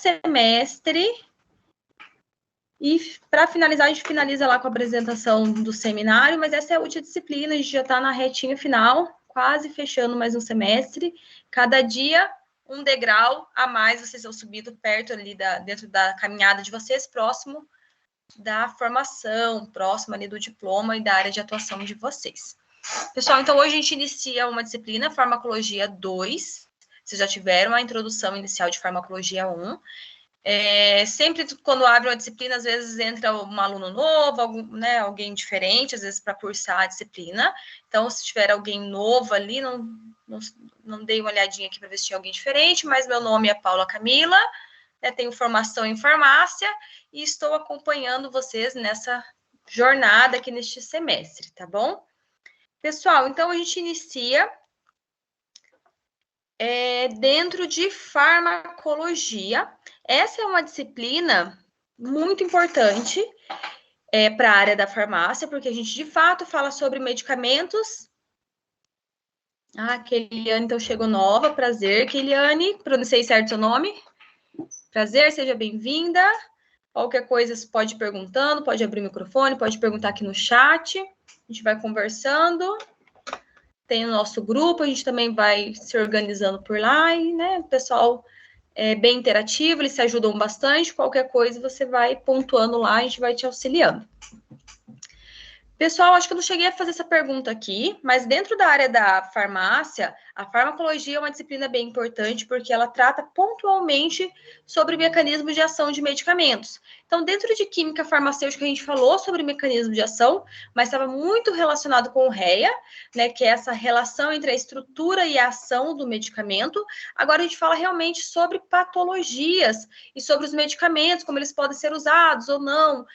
semestre. E para finalizar, a gente finaliza lá com a apresentação do seminário, mas essa é a última disciplina, a gente já está na retinha final, quase fechando mais um semestre. Cada dia, um degrau a mais, vocês vão subindo perto ali, dentro da caminhada de vocês, próximo da formação, próximo ali do diploma e da área de atuação de vocês. Pessoal, então hoje a gente inicia uma disciplina, Farmacologia 2. Vocês já tiveram a introdução inicial de Farmacologia 1. Sempre quando abre uma disciplina, às vezes entra um aluno novo, alguém diferente, às vezes para cursar a disciplina. Então, se tiver alguém novo ali, não dei uma olhadinha aqui para ver se tinha alguém diferente, mas meu nome é Paula Camila, tenho formação em farmácia e estou acompanhando vocês nessa jornada aqui neste semestre, tá bom? Pessoal, então a gente inicia dentro de farmacologia. Essa é uma disciplina muito importante para a área da farmácia, porque a gente, de fato, fala sobre medicamentos. Ah, Keiliane, então, chegou nova. Prazer, Keiliane. Pronunciei certo seu nome? Prazer, seja bem-vinda. Qualquer coisa, você pode ir perguntando, pode abrir o microfone, pode perguntar aqui no chat. A gente vai conversando. Tem o nosso grupo, a gente também vai se organizando por lá. E, o pessoal bem interativo, eles se ajudam bastante. Qualquer coisa você vai pontuando lá, a gente vai te auxiliando. Pessoal, acho que eu não cheguei a fazer essa pergunta aqui, mas dentro da área da farmácia, a farmacologia é uma disciplina bem importante porque ela trata pontualmente sobre mecanismos de ação de medicamentos. Então, dentro de química farmacêutica, a gente falou sobre mecanismo de ação, mas estava muito relacionado com o REA, que é essa relação entre a estrutura e a ação do medicamento. Agora, a gente fala realmente sobre patologias e sobre os medicamentos, como eles podem ser usados ou não,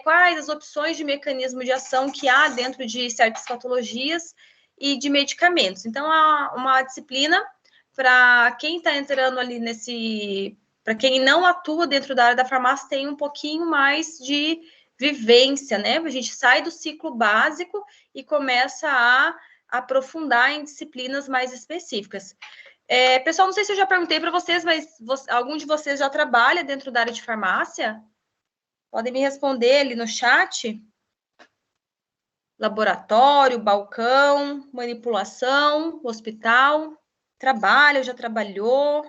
quais as opções de mecanismo de ação que há dentro de certas patologias e de medicamentos. Então, há uma disciplina para quem está entrando ali para quem não atua dentro da área da farmácia, tem um pouquinho mais de vivência, A gente sai do ciclo básico e começa a aprofundar em disciplinas mais específicas. Pessoal, não sei se eu já perguntei para vocês, mas algum de vocês já trabalha dentro da área de farmácia? Podem me responder ali no chat. Laboratório, balcão, manipulação, hospital, trabalha, já trabalhou.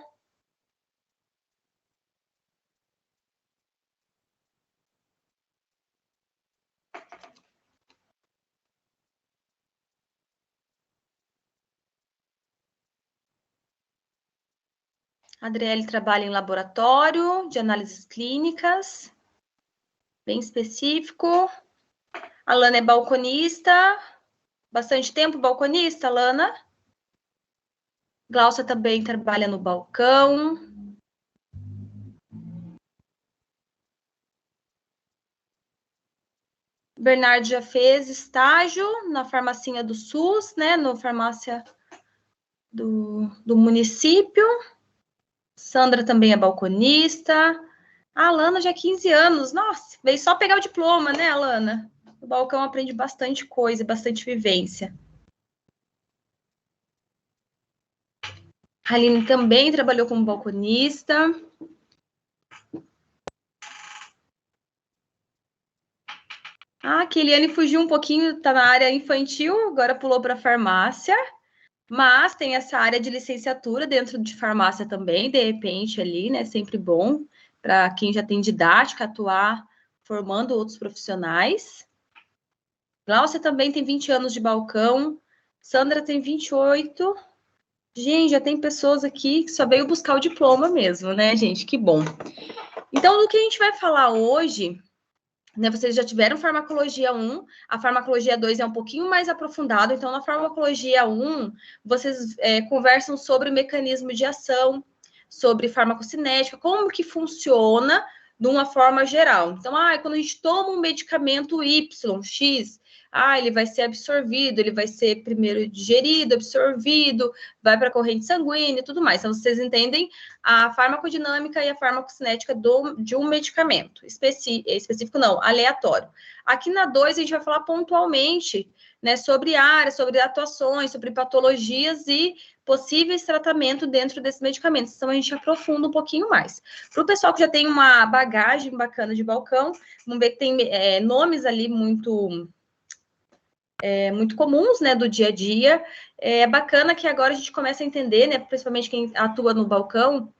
A Adriele trabalha em laboratório de análises clínicas, bem específico. A Lana é balconista, bastante tempo balconista, Lana. Glaucia também trabalha no balcão. Bernardo já fez estágio na farmacinha do SUS, no farmácia do município. Sandra também é balconista. A Alana já há 15 anos. Nossa, veio só pegar o diploma, Alana? O balcão aprende bastante coisa, bastante vivência. A Aline também trabalhou como balconista. A Keliane fugiu um pouquinho, está na área infantil, agora pulou para farmácia. Mas tem essa área de licenciatura dentro de farmácia também, de repente ali, sempre bom para quem já tem didática, atuar formando outros profissionais. Glaucia também tem 20 anos de balcão, Sandra tem 28. Gente, já tem pessoas aqui que só veio buscar o diploma mesmo, gente? Que bom. Então, do que a gente vai falar hoje, vocês já tiveram farmacologia 1, a farmacologia 2 é um pouquinho mais aprofundado, então na farmacologia 1, vocês conversam sobre mecanismo de ação, sobre farmacocinética, como que funciona de uma forma geral. Então, quando a gente toma um medicamento Y, X, Ah, ele vai ser absorvido, ele vai ser primeiro digerido, absorvido, vai para a corrente sanguínea e tudo mais. Então, vocês entendem a farmacodinâmica e a farmacocinética de um medicamento. Específico não, aleatório. Aqui na 2, a gente vai falar pontualmente, né, sobre áreas, sobre atuações, sobre patologias e possíveis tratamentos dentro desses medicamentos. Então, a gente aprofunda um pouquinho mais. Para o pessoal que já tem uma bagagem bacana de balcão, vamos ver que tem nomes ali muito comuns, né, do dia a dia. É bacana que agora a gente começa a entender, né, principalmente quem atua no balcão,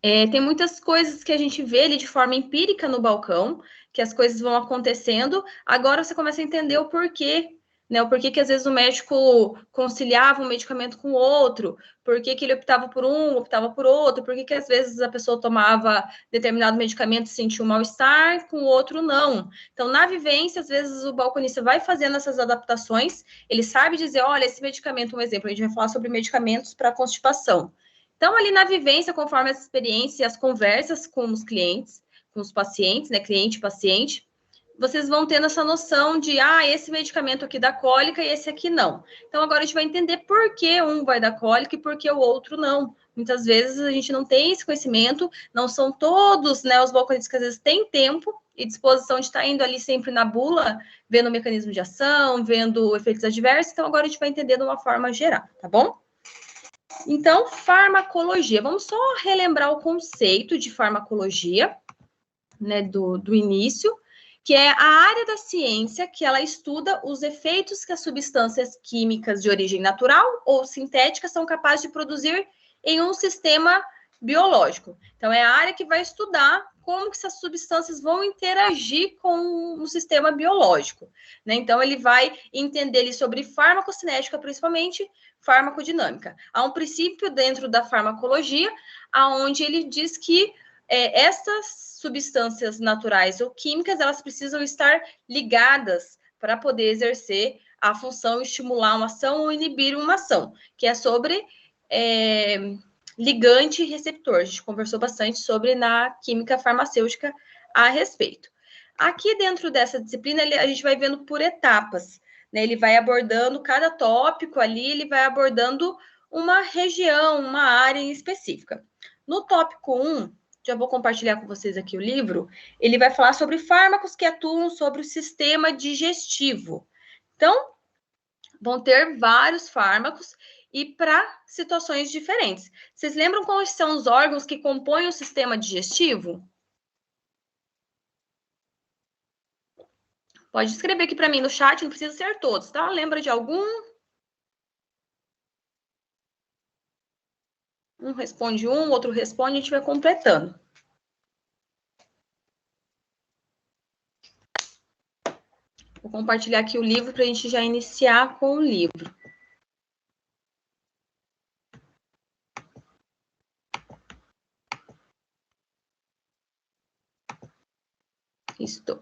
tem muitas coisas que a gente vê ali de forma empírica no balcão, que as coisas vão acontecendo. Agora você começa a entender o porquê, né? O porquê que às vezes o médico conciliava um medicamento com o outro, por que ele optava por um, optava por outro, por que às vezes a pessoa tomava determinado medicamento e sentia um mal-estar, com o outro não. Então, na vivência, às vezes o balconista vai fazendo essas adaptações, ele sabe dizer, olha, esse medicamento, um exemplo, a gente vai falar sobre medicamentos para constipação. Então, ali na vivência, conforme essa experiência e as conversas com os clientes, com os pacientes, né, cliente e paciente, vocês vão tendo essa noção de, esse medicamento aqui dá cólica e esse aqui não. Então, agora a gente vai entender por que um vai dar cólica e por que o outro não. Muitas vezes a gente não tem esse conhecimento, não são todos, né, os balconistas que às vezes têm tempo e disposição de estar indo ali sempre na bula, vendo o mecanismo de ação, vendo efeitos adversos. Então, agora a gente vai entender de uma forma geral, tá bom? Então, farmacologia. Vamos só relembrar o conceito de farmacologia, né, do início, que é a área da ciência que ela estuda os efeitos que as substâncias químicas de origem natural ou sintética são capazes de produzir em um sistema biológico. Então, é a área que vai estudar como que essas substâncias vão interagir com o sistema biológico, né? Então, ele vai entender ali sobre farmacocinética, principalmente farmacodinâmica. Há um princípio dentro da farmacologia, aonde ele diz que essas substâncias naturais ou químicas, elas precisam estar ligadas para poder exercer a função, estimular uma ação ou inibir uma ação, que é sobre ligante e receptor. A gente conversou bastante sobre na química farmacêutica a respeito. Aqui dentro dessa disciplina, a gente vai vendo por etapas, né? Ele vai abordando cada tópico ali, ele vai abordando uma região, uma área em específica. No tópico 1, já vou compartilhar com vocês aqui o livro, ele vai falar sobre fármacos que atuam sobre o sistema digestivo. Então, vão ter vários fármacos e para situações diferentes. Vocês lembram quais são os órgãos que compõem o sistema digestivo? Pode escrever aqui para mim no chat, não precisa ser todos, tá? Lembra de algum? Um responde um, outro responde, a gente vai completando. Vou compartilhar aqui o livro para a gente já iniciar com o livro. Estou.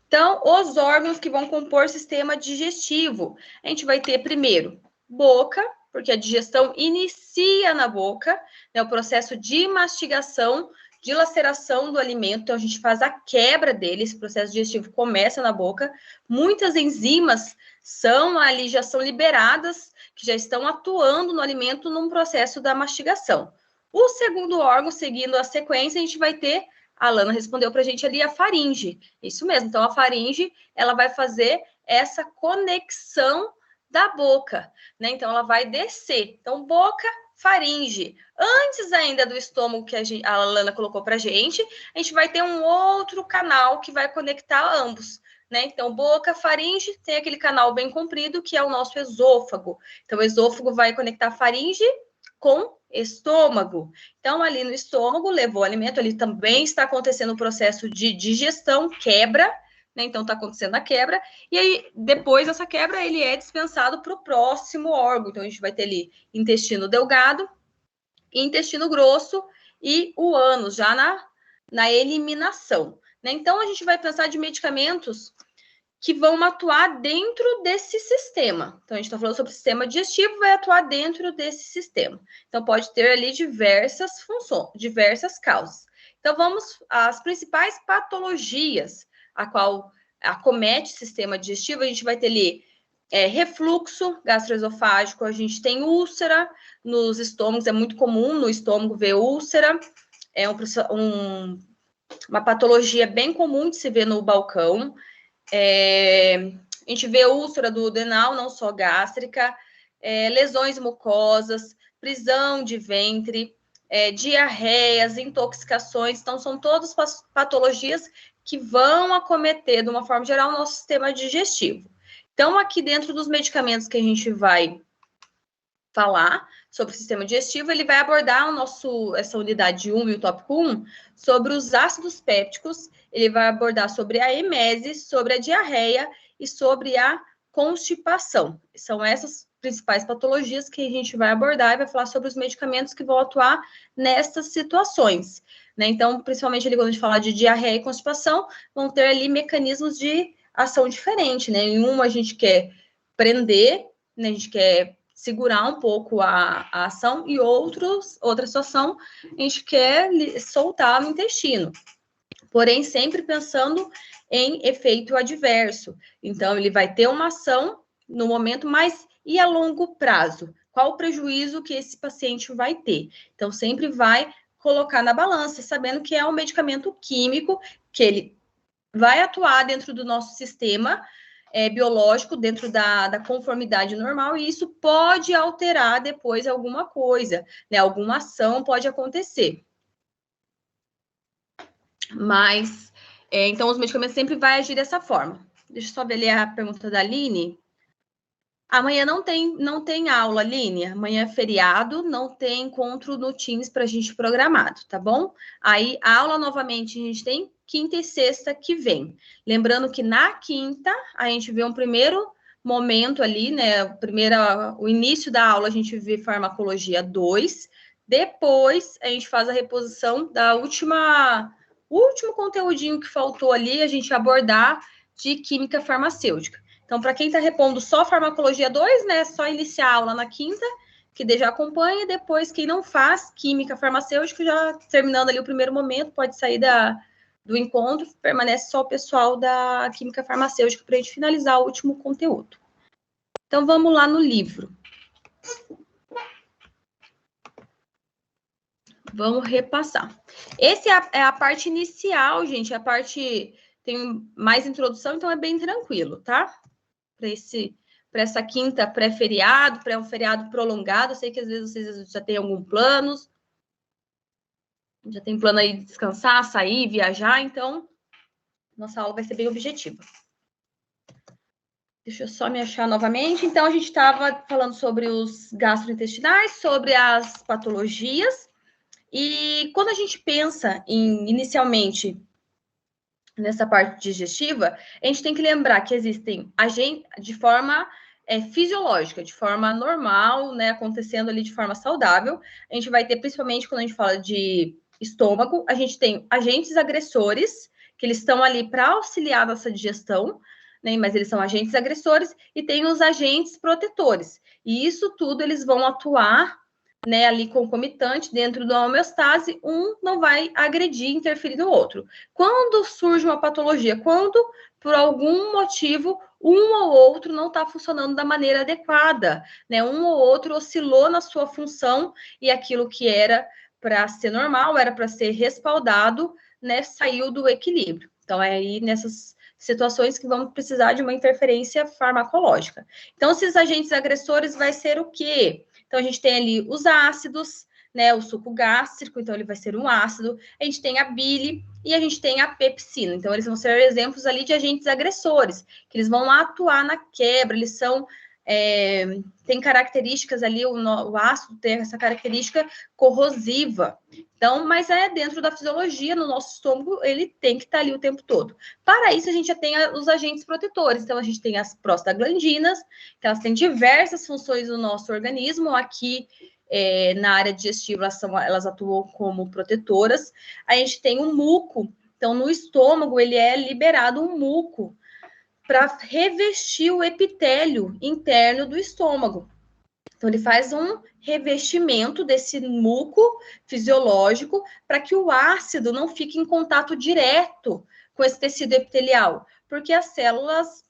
Então, os órgãos que vão compor o sistema digestivo. A gente vai ter primeiro boca, porque a digestão inicia na boca, né, o processo de mastigação, de laceração do alimento, então a gente faz a quebra dele, esse processo digestivo começa na boca. Muitas enzimas já são liberadas, que já estão atuando no alimento num processo da mastigação. O segundo órgão, seguindo a sequência, a gente vai ter, a Lana respondeu para a gente ali, a faringe. Isso mesmo, então a faringe, ela vai fazer essa conexão da boca, né? Então ela vai descer. Então, boca, faringe. Antes ainda do estômago que a Lana colocou para a gente vai ter um outro canal que vai conectar ambos, né? Então, boca, faringe, tem aquele canal bem comprido que é o nosso esôfago. Então, o esôfago vai conectar faringe com estômago. Então, ali no estômago, levou o alimento, ali também está acontecendo o processo de digestão, quebra, né? Então, está acontecendo a quebra, e aí, depois dessa quebra, ele é dispensado para o próximo órgão. Então, a gente vai ter ali intestino delgado, intestino grosso e o ânus, já na eliminação, né? Então, a gente vai pensar de medicamentos que vão atuar dentro desse sistema. Então, a gente está falando sobre o sistema digestivo, vai atuar dentro desse sistema. Então, pode ter ali diversas funções, diversas causas. Então, vamos às principais patologias a qual acomete o sistema digestivo. A gente vai ter ali refluxo gastroesofágico, a gente tem úlcera nos estômagos, é muito comum no estômago ver úlcera, é uma patologia bem comum de se ver no balcão. A gente vê úlcera do duodenal, não só gástrica, lesões mucosas, prisão de ventre, diarreias, intoxicações. Então, são todas patologias que vão acometer, de uma forma geral, o nosso sistema digestivo. Então, aqui dentro dos medicamentos que a gente vai falar sobre o sistema digestivo, ele vai abordar essa unidade 1 e o tópico 1 sobre os ácidos pépticos, ele vai abordar sobre a emese, sobre a diarreia e sobre a constipação. São essas principais patologias que a gente vai abordar e vai falar sobre os medicamentos que vão atuar nessas situações, né? Então, principalmente ali quando a gente falar de diarreia e constipação, vão ter ali mecanismos de ação diferente, né? Em uma a gente quer prender, né? A gente quer segurar um pouco a ação, e outra situação, a gente quer soltar no intestino. Porém, sempre pensando em efeito adverso. Então, ele vai ter uma ação no momento, mas e a longo prazo? Qual o prejuízo que esse paciente vai ter? Então, sempre vai colocar na balança, sabendo que é um medicamento químico, que ele vai atuar dentro do nosso sistema biológico, dentro da conformidade normal, e isso pode alterar depois alguma coisa, né? Alguma ação pode acontecer. Mas, então, os medicamentos sempre vão agir dessa forma. Deixa eu só ver ali a pergunta da Aline. Amanhã não tem aula, Aline. Amanhã é feriado, não tem encontro no Teams para a gente programado, tá bom? Aí, a aula, novamente, a gente tem quinta e sexta que vem. Lembrando que na quinta, a gente vê um primeiro momento ali, né? O início da aula, a gente vê farmacologia 2. Depois, a gente faz a reposição da o último conteúdinho que faltou ali, a gente abordar de química farmacêutica. Então, para quem está repondo só farmacologia 2, né, é só iniciar a aula na quinta, que já acompanha, e depois quem não faz química farmacêutica, já terminando ali o primeiro momento, pode sair do encontro, permanece só o pessoal da química farmacêutica para a gente finalizar o último conteúdo. Então, vamos lá no livro. Vamos repassar. Essa é a parte inicial, gente. A parte tem mais introdução, então é bem tranquilo, tá? Para essa quinta pré-feriado, para um feriado prolongado. Eu sei que às vezes vocês já têm algum plano. Já tem plano aí de descansar, sair, viajar, então nossa aula vai ser bem objetiva. Deixa eu só me achar novamente. Então, a gente estava falando sobre os gastrointestinais, sobre as patologias. E quando a gente pensa inicialmente nessa parte digestiva, a gente tem que lembrar que existem agentes de forma fisiológica, de forma normal, né, acontecendo ali de forma saudável. A gente vai ter, principalmente quando a gente fala de estômago, a gente tem agentes agressores, que eles estão ali para auxiliar nossa digestão, né, mas eles são agentes agressores, e tem os agentes protetores. E isso tudo eles vão atuar, né, ali concomitante dentro da homeostase, um não vai agredir, interferir no outro. Quando surge uma patologia, quando por algum motivo um ou outro não está funcionando da maneira adequada, né? Um ou outro oscilou na sua função e aquilo que era para ser normal, era para ser respaldado, né, saiu do equilíbrio. Então, é aí nessas situações que vamos precisar de uma interferência farmacológica. Então, esses agentes agressores vai ser o quê? Então, a gente tem ali os ácidos, né? O suco gástrico, então ele vai ser um ácido. A gente tem a bile e a gente tem a pepsina. Então, eles vão ser exemplos ali de agentes agressores, que eles vão atuar na quebra, eles são... tem características ali, o ácido tem essa característica corrosiva. Então, mas dentro da fisiologia, no nosso estômago, ele tem que estar ali o tempo todo. Para isso, a gente já tem os agentes protetores. Então, a gente tem as prostaglandinas, que elas têm diversas funções no nosso organismo. Aqui, na área digestiva, elas atuam como protetoras. A gente tem o muco. Então, no estômago, ele é liberado um muco para revestir o epitélio interno do estômago. Então, ele faz um revestimento desse muco fisiológico para que o ácido não fique em contato direto com esse tecido epitelial, porque as células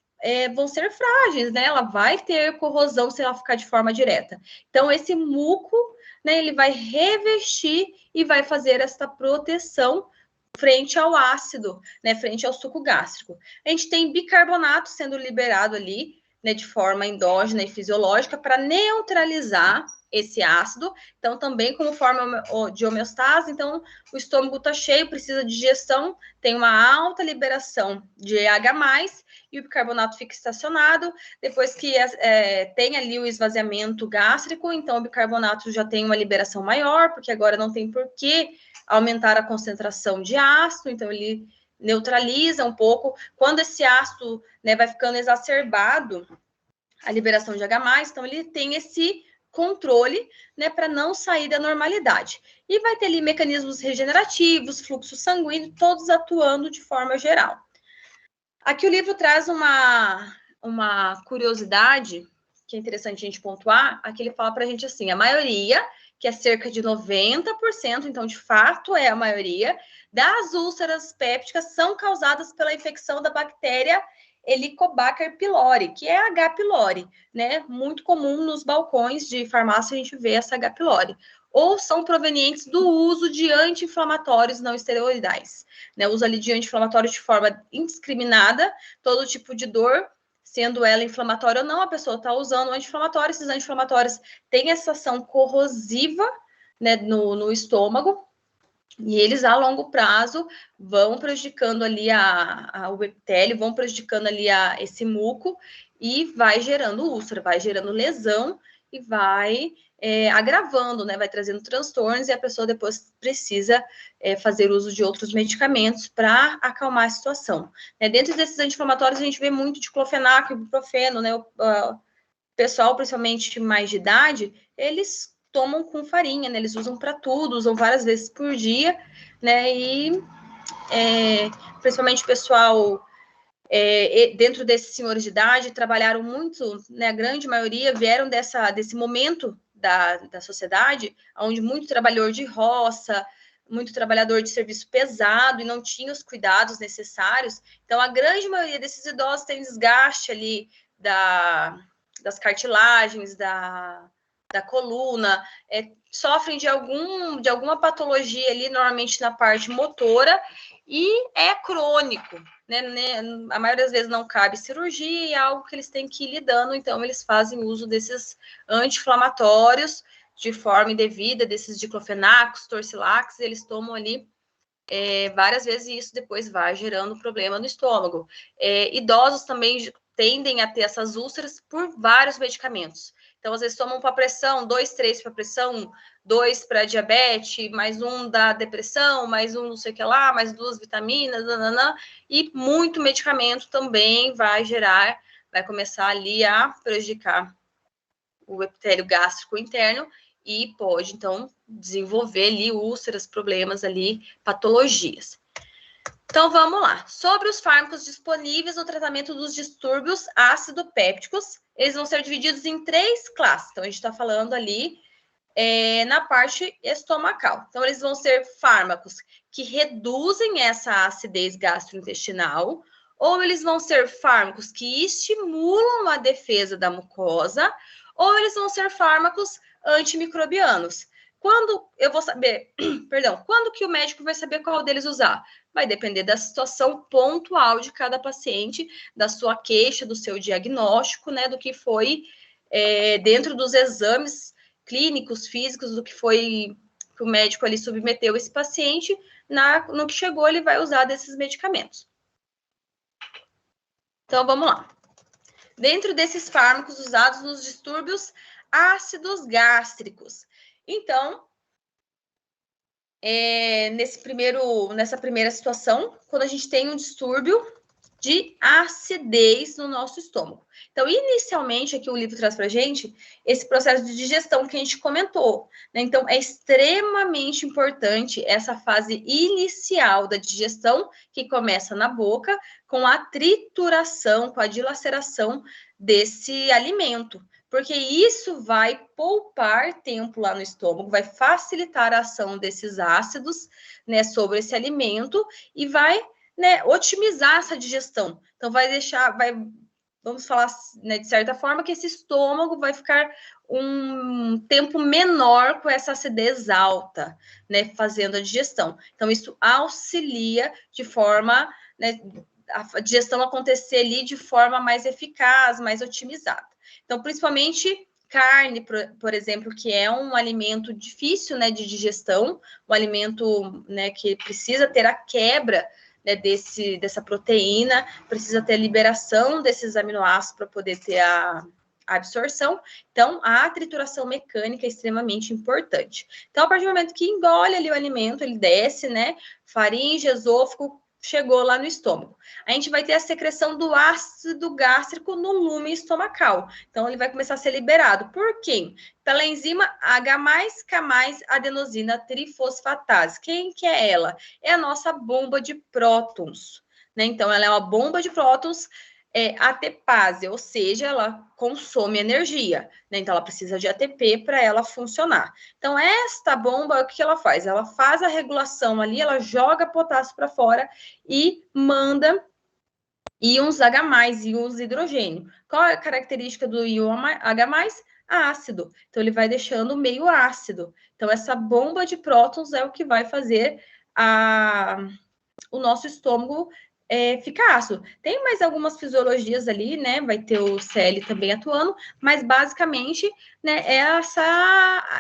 vão ser frágeis, né? Ela vai ter corrosão se ela ficar de forma direta. Então, esse muco, né, ele vai revestir e vai fazer essa proteção frente ao ácido, né, frente ao suco gástrico. A gente tem bicarbonato sendo liberado ali, né, de forma endógena e fisiológica para neutralizar esse ácido. Então, também como forma de homeostase, então o estômago está cheio, precisa de digestão, tem uma alta liberação de H+, e o bicarbonato fica estacionado. Depois que tem ali o esvaziamento gástrico, então o bicarbonato já tem uma liberação maior, porque agora não tem por que aumentar a concentração de ácido, então ele neutraliza um pouco. Quando esse ácido, né, vai ficando exacerbado, a liberação de H+, então ele tem esse controle, né, para não sair da normalidade. E vai ter ali mecanismos regenerativos, fluxo sanguíneo, todos atuando de forma geral. Aqui o livro traz uma curiosidade que é interessante a gente pontuar. Aqui ele fala para a gente assim, a maioria, que é cerca de 90%, então de fato é a maioria, das úlceras pépticas são causadas pela infecção da bactéria Helicobacter pylori, que é a H. pylori, né? Muito comum nos balcões de farmácia a gente vê essa H. pylori. Ou são provenientes do uso de anti-inflamatórios não esteroidais, né? O uso ali de anti-inflamatórios de forma indiscriminada, todo tipo de dor, sendo ela inflamatória ou não, a pessoa está usando anti-inflamatório, esses anti-inflamatórios têm essa ação corrosiva, né, no estômago, e eles, a longo prazo, vão prejudicando ali o epitélio, vão prejudicando ali esse muco, e vai gerando úlcera, vai gerando lesão, e vai agravando, né? Vai trazendo transtornos, e a pessoa depois precisa fazer uso de outros medicamentos para acalmar a situação. Dentro desses anti-inflamatórios, a gente vê muito diclofenaco, ibuprofeno, né? O pessoal, principalmente mais de idade, eles tomam com farinha, né? Eles usam para tudo, usam várias vezes por dia, né? E principalmente o pessoal dentro desses senhores de idade trabalharam muito, né? A grande maioria vieram desse momento da sociedade, onde muito trabalhador de roça, muito trabalhador de serviço pesado e não tinha os cuidados necessários. Então, a grande maioria desses idosos tem desgaste ali das cartilagens, da coluna, sofrem de alguma patologia ali, normalmente na parte motora, e é crônico, né? A maioria das vezes não cabe cirurgia, é algo que eles têm que ir lidando, então eles fazem uso desses anti-inflamatórios de forma indevida, desses diclofenacos, torcilax, eles tomam ali várias vezes, e isso depois vai gerando problema no estômago. Idosos também tendem a ter essas úlceras por vários medicamentos. Então, às vezes, tomam para pressão, 2, 3 para pressão, 2 para diabetes, mais um da depressão, mais um não sei o que lá, mais 2 vitaminas, nananã, e muito medicamento também vai começar ali a prejudicar o epitélio gástrico interno e pode, então, desenvolver ali úlceras, problemas ali, patologias. Então, vamos lá. Sobre os fármacos disponíveis no tratamento dos distúrbios ácido-pépticos, eles vão ser divididos em 3 classes. Então, a gente está falando ali na parte estomacal. Então, eles vão ser fármacos que reduzem essa acidez gastrointestinal, ou eles vão ser fármacos que estimulam a defesa da mucosa, ou eles vão ser fármacos antimicrobianos. Quando eu vou saber, quando que o médico vai saber qual deles usar? Vai depender da situação pontual de cada paciente, da sua queixa, do seu diagnóstico, né, do que foi dentro dos exames clínicos, físicos, do que foi que o médico ali submeteu esse paciente, no que chegou ele vai usar desses medicamentos. Então, vamos lá. Dentro desses fármacos usados nos distúrbios ácidos gástricos. Então, nessa primeira situação, quando a gente tem um distúrbio de acidez no nosso estômago. Então, inicialmente, aqui o livro traz para a gente esse processo de digestão que a gente comentou, né? Então, é extremamente importante essa fase inicial da digestão, que começa na boca, com a trituração, com a dilaceração desse alimento, porque isso vai poupar tempo lá no estômago, vai facilitar a ação desses ácidos, né, sobre esse alimento e vai, né, otimizar essa digestão. Então, vamos falar, né, de certa forma, que esse estômago vai ficar um tempo menor com essa acidez alta, né, fazendo a digestão. Então, isso auxilia de forma, né, a digestão acontecer ali de forma mais eficaz, mais otimizada. Então, principalmente carne, por exemplo, que é um alimento difícil, né, de digestão, um alimento, né, que precisa ter a quebra, né, dessa proteína, precisa ter a liberação desses aminoácidos para poder ter a absorção. Então, a trituração mecânica é extremamente importante. Então, a partir do momento que engole ali o alimento, ele desce, né, faringe, esôfago, chegou lá no estômago. A gente vai ter a secreção do ácido gástrico no lume estomacal. Então, ele vai começar a ser liberado. Por quê? Pela enzima H+K+adenosina trifosfatase. Quem que é ela? É a nossa bomba de prótons, né? Então, ela é uma bomba de prótons ATPase, ou seja, ela consome energia, né? Então, ela precisa de ATP para ela funcionar. Então, esta bomba, o que ela faz? Ela faz a regulação ali, ela joga potássio para fora e manda íons H+, íons hidrogênio. Qual é a característica do íon H+? Ácido. Então, ele vai deixando meio ácido. Então, essa bomba de prótons é o que vai fazer o nosso estômago ficar ácido. Tem mais algumas fisiologias ali, né? Vai ter o Cl também atuando, mas basicamente, né, é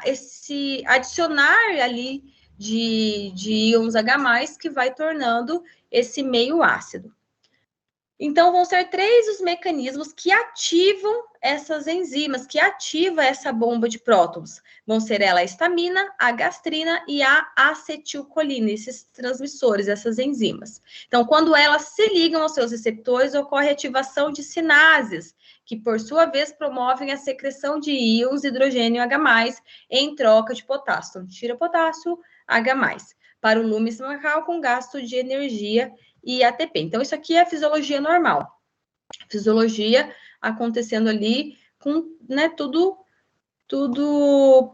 esse adicionar ali de íons H+, que vai tornando esse meio ácido. Então, vão ser 3 os mecanismos que ativam essas enzimas, que ativam essa bomba de prótons. Vão ser ela a histamina, a gastrina e a acetilcolina, esses transmissores, essas enzimas. Então, quando elas se ligam aos seus receptores, ocorre a ativação de sinases, que, por sua vez, promovem a secreção de íons hidrogênio H+, em troca de potássio. Então, tira potássio, H+, para o lume estomacal com gasto de energia e ATP. Então, isso aqui é a fisiologia normal. Fisiologia acontecendo ali com, né, tudo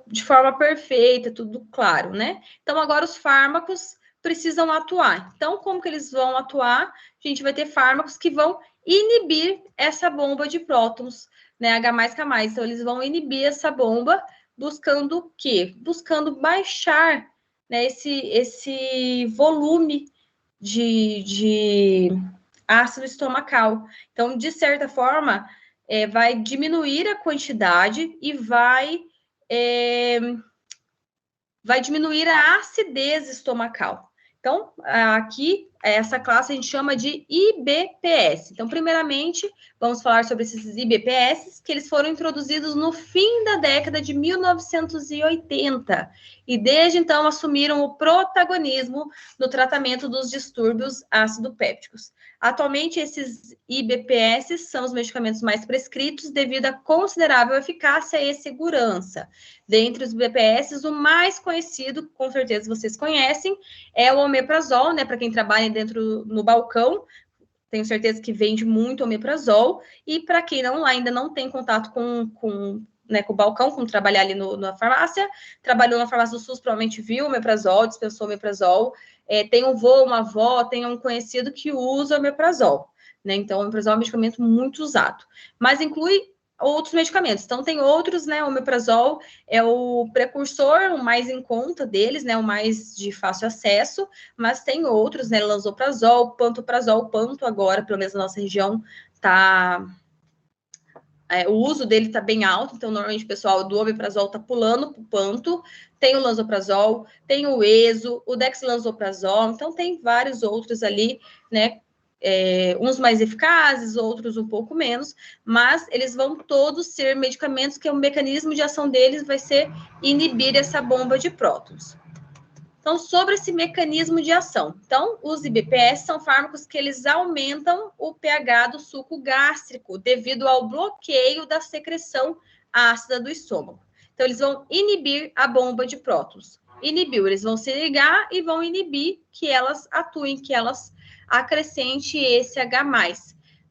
de forma perfeita, tudo claro, né? Então, agora os fármacos precisam atuar. Então, como que eles vão atuar? A gente vai ter fármacos que vão inibir essa bomba de prótons, né, H+K+. Então, eles vão inibir essa bomba buscando o quê? Buscando baixar, né, esse volume de ácido estomacal. Então, de certa forma, vai diminuir a quantidade e vai diminuir a acidez estomacal. Então, aqui, essa classe a gente chama de IBPS. Então, primeiramente, vamos falar sobre esses IBPS, que eles foram introduzidos no fim da década de 1980 e desde então assumiram o protagonismo no tratamento dos distúrbios ácido-pépticos. Atualmente, esses IBPS são os medicamentos mais prescritos devido à considerável eficácia e segurança. Dentre os IBPS, o mais conhecido, com certeza vocês conhecem, é o omeprazol, né? Para quem trabalha dentro no balcão, tenho certeza que vende muito omeprazol. E para quem ainda não tem contato com o balcão, com trabalhar ali na farmácia, trabalhou na farmácia do SUS, provavelmente viu o omeprazol, dispensou o omeprazol. Tem um vô, uma avó, tem um conhecido que usa o omeprazol, né? Então, o omeprazol é um medicamento muito usado. Mas inclui outros medicamentos. Então, tem outros, né? O omeprazol é o precursor, o mais em conta deles, né? O mais de fácil acesso, mas tem outros, né? Lansoprazol, pantoprazol, panto agora, pelo menos na nossa região, tá... o uso dele está bem alto, então normalmente o pessoal do omeprazol está pulando para o panto. Tem o lansoprazol, tem o ESO, o dexlansoprazol, então tem vários outros ali, né? Uns mais eficazes, outros um pouco menos, mas eles vão todos ser medicamentos que o mecanismo de ação deles vai ser inibir essa bomba de prótons. Então, sobre esse mecanismo de ação. Então, os IBPS são fármacos que eles aumentam o pH do suco gástrico devido ao bloqueio da secreção ácida do estômago. Então, eles vão inibir a bomba de prótons. Inibiu, eles vão se ligar e vão inibir que elas atuem, que elas acrescente esse H+.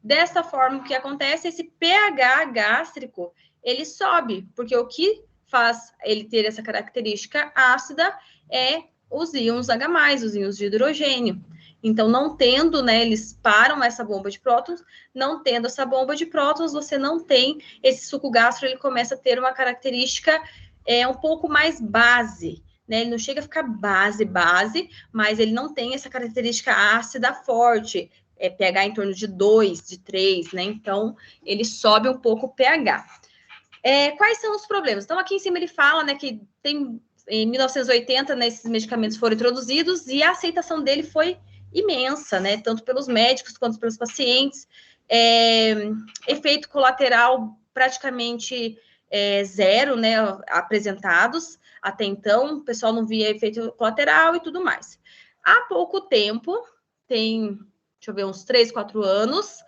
Dessa forma, o que acontece? Esse pH gástrico, ele sobe, porque o que faz ele ter essa característica ácida é os íons H+, os íons de hidrogênio. Então, não tendo, né, eles param essa bomba de prótons, não tendo essa bomba de prótons, você não tem esse suco gastro, ele começa a ter uma característica um pouco mais base, né? Ele não chega a ficar base, mas ele não tem essa característica ácida forte, pH em torno de 2, de 3, né? Então, ele sobe um pouco o pH. Quais são os problemas? Então, aqui em cima ele fala, né, que tem, em 1980, né, esses medicamentos foram introduzidos e a aceitação dele foi imensa, né, tanto pelos médicos quanto pelos pacientes. Efeito colateral praticamente zero, né, apresentados até então, o pessoal não via efeito colateral e tudo mais. Há pouco tempo, tem, deixa eu ver, uns 3, 4 anos,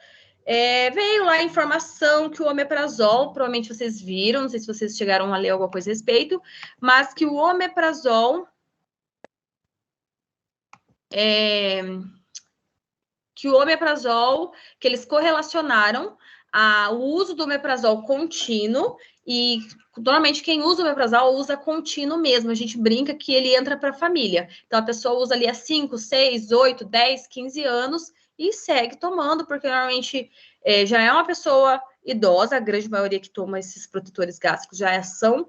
veio lá a informação que o omeprazol, provavelmente vocês viram, não sei se vocês chegaram a ler alguma coisa a respeito, mas que o omeprazol que eles correlacionaram o uso do omeprazol contínuo, e normalmente quem usa o omeprazol usa contínuo mesmo, a gente brinca que ele entra para a família. Então a pessoa usa ali há 5, 6, 8, 10, 15 anos e segue tomando, porque normalmente já é uma pessoa idosa, a grande maioria que toma esses protetores gástricos já são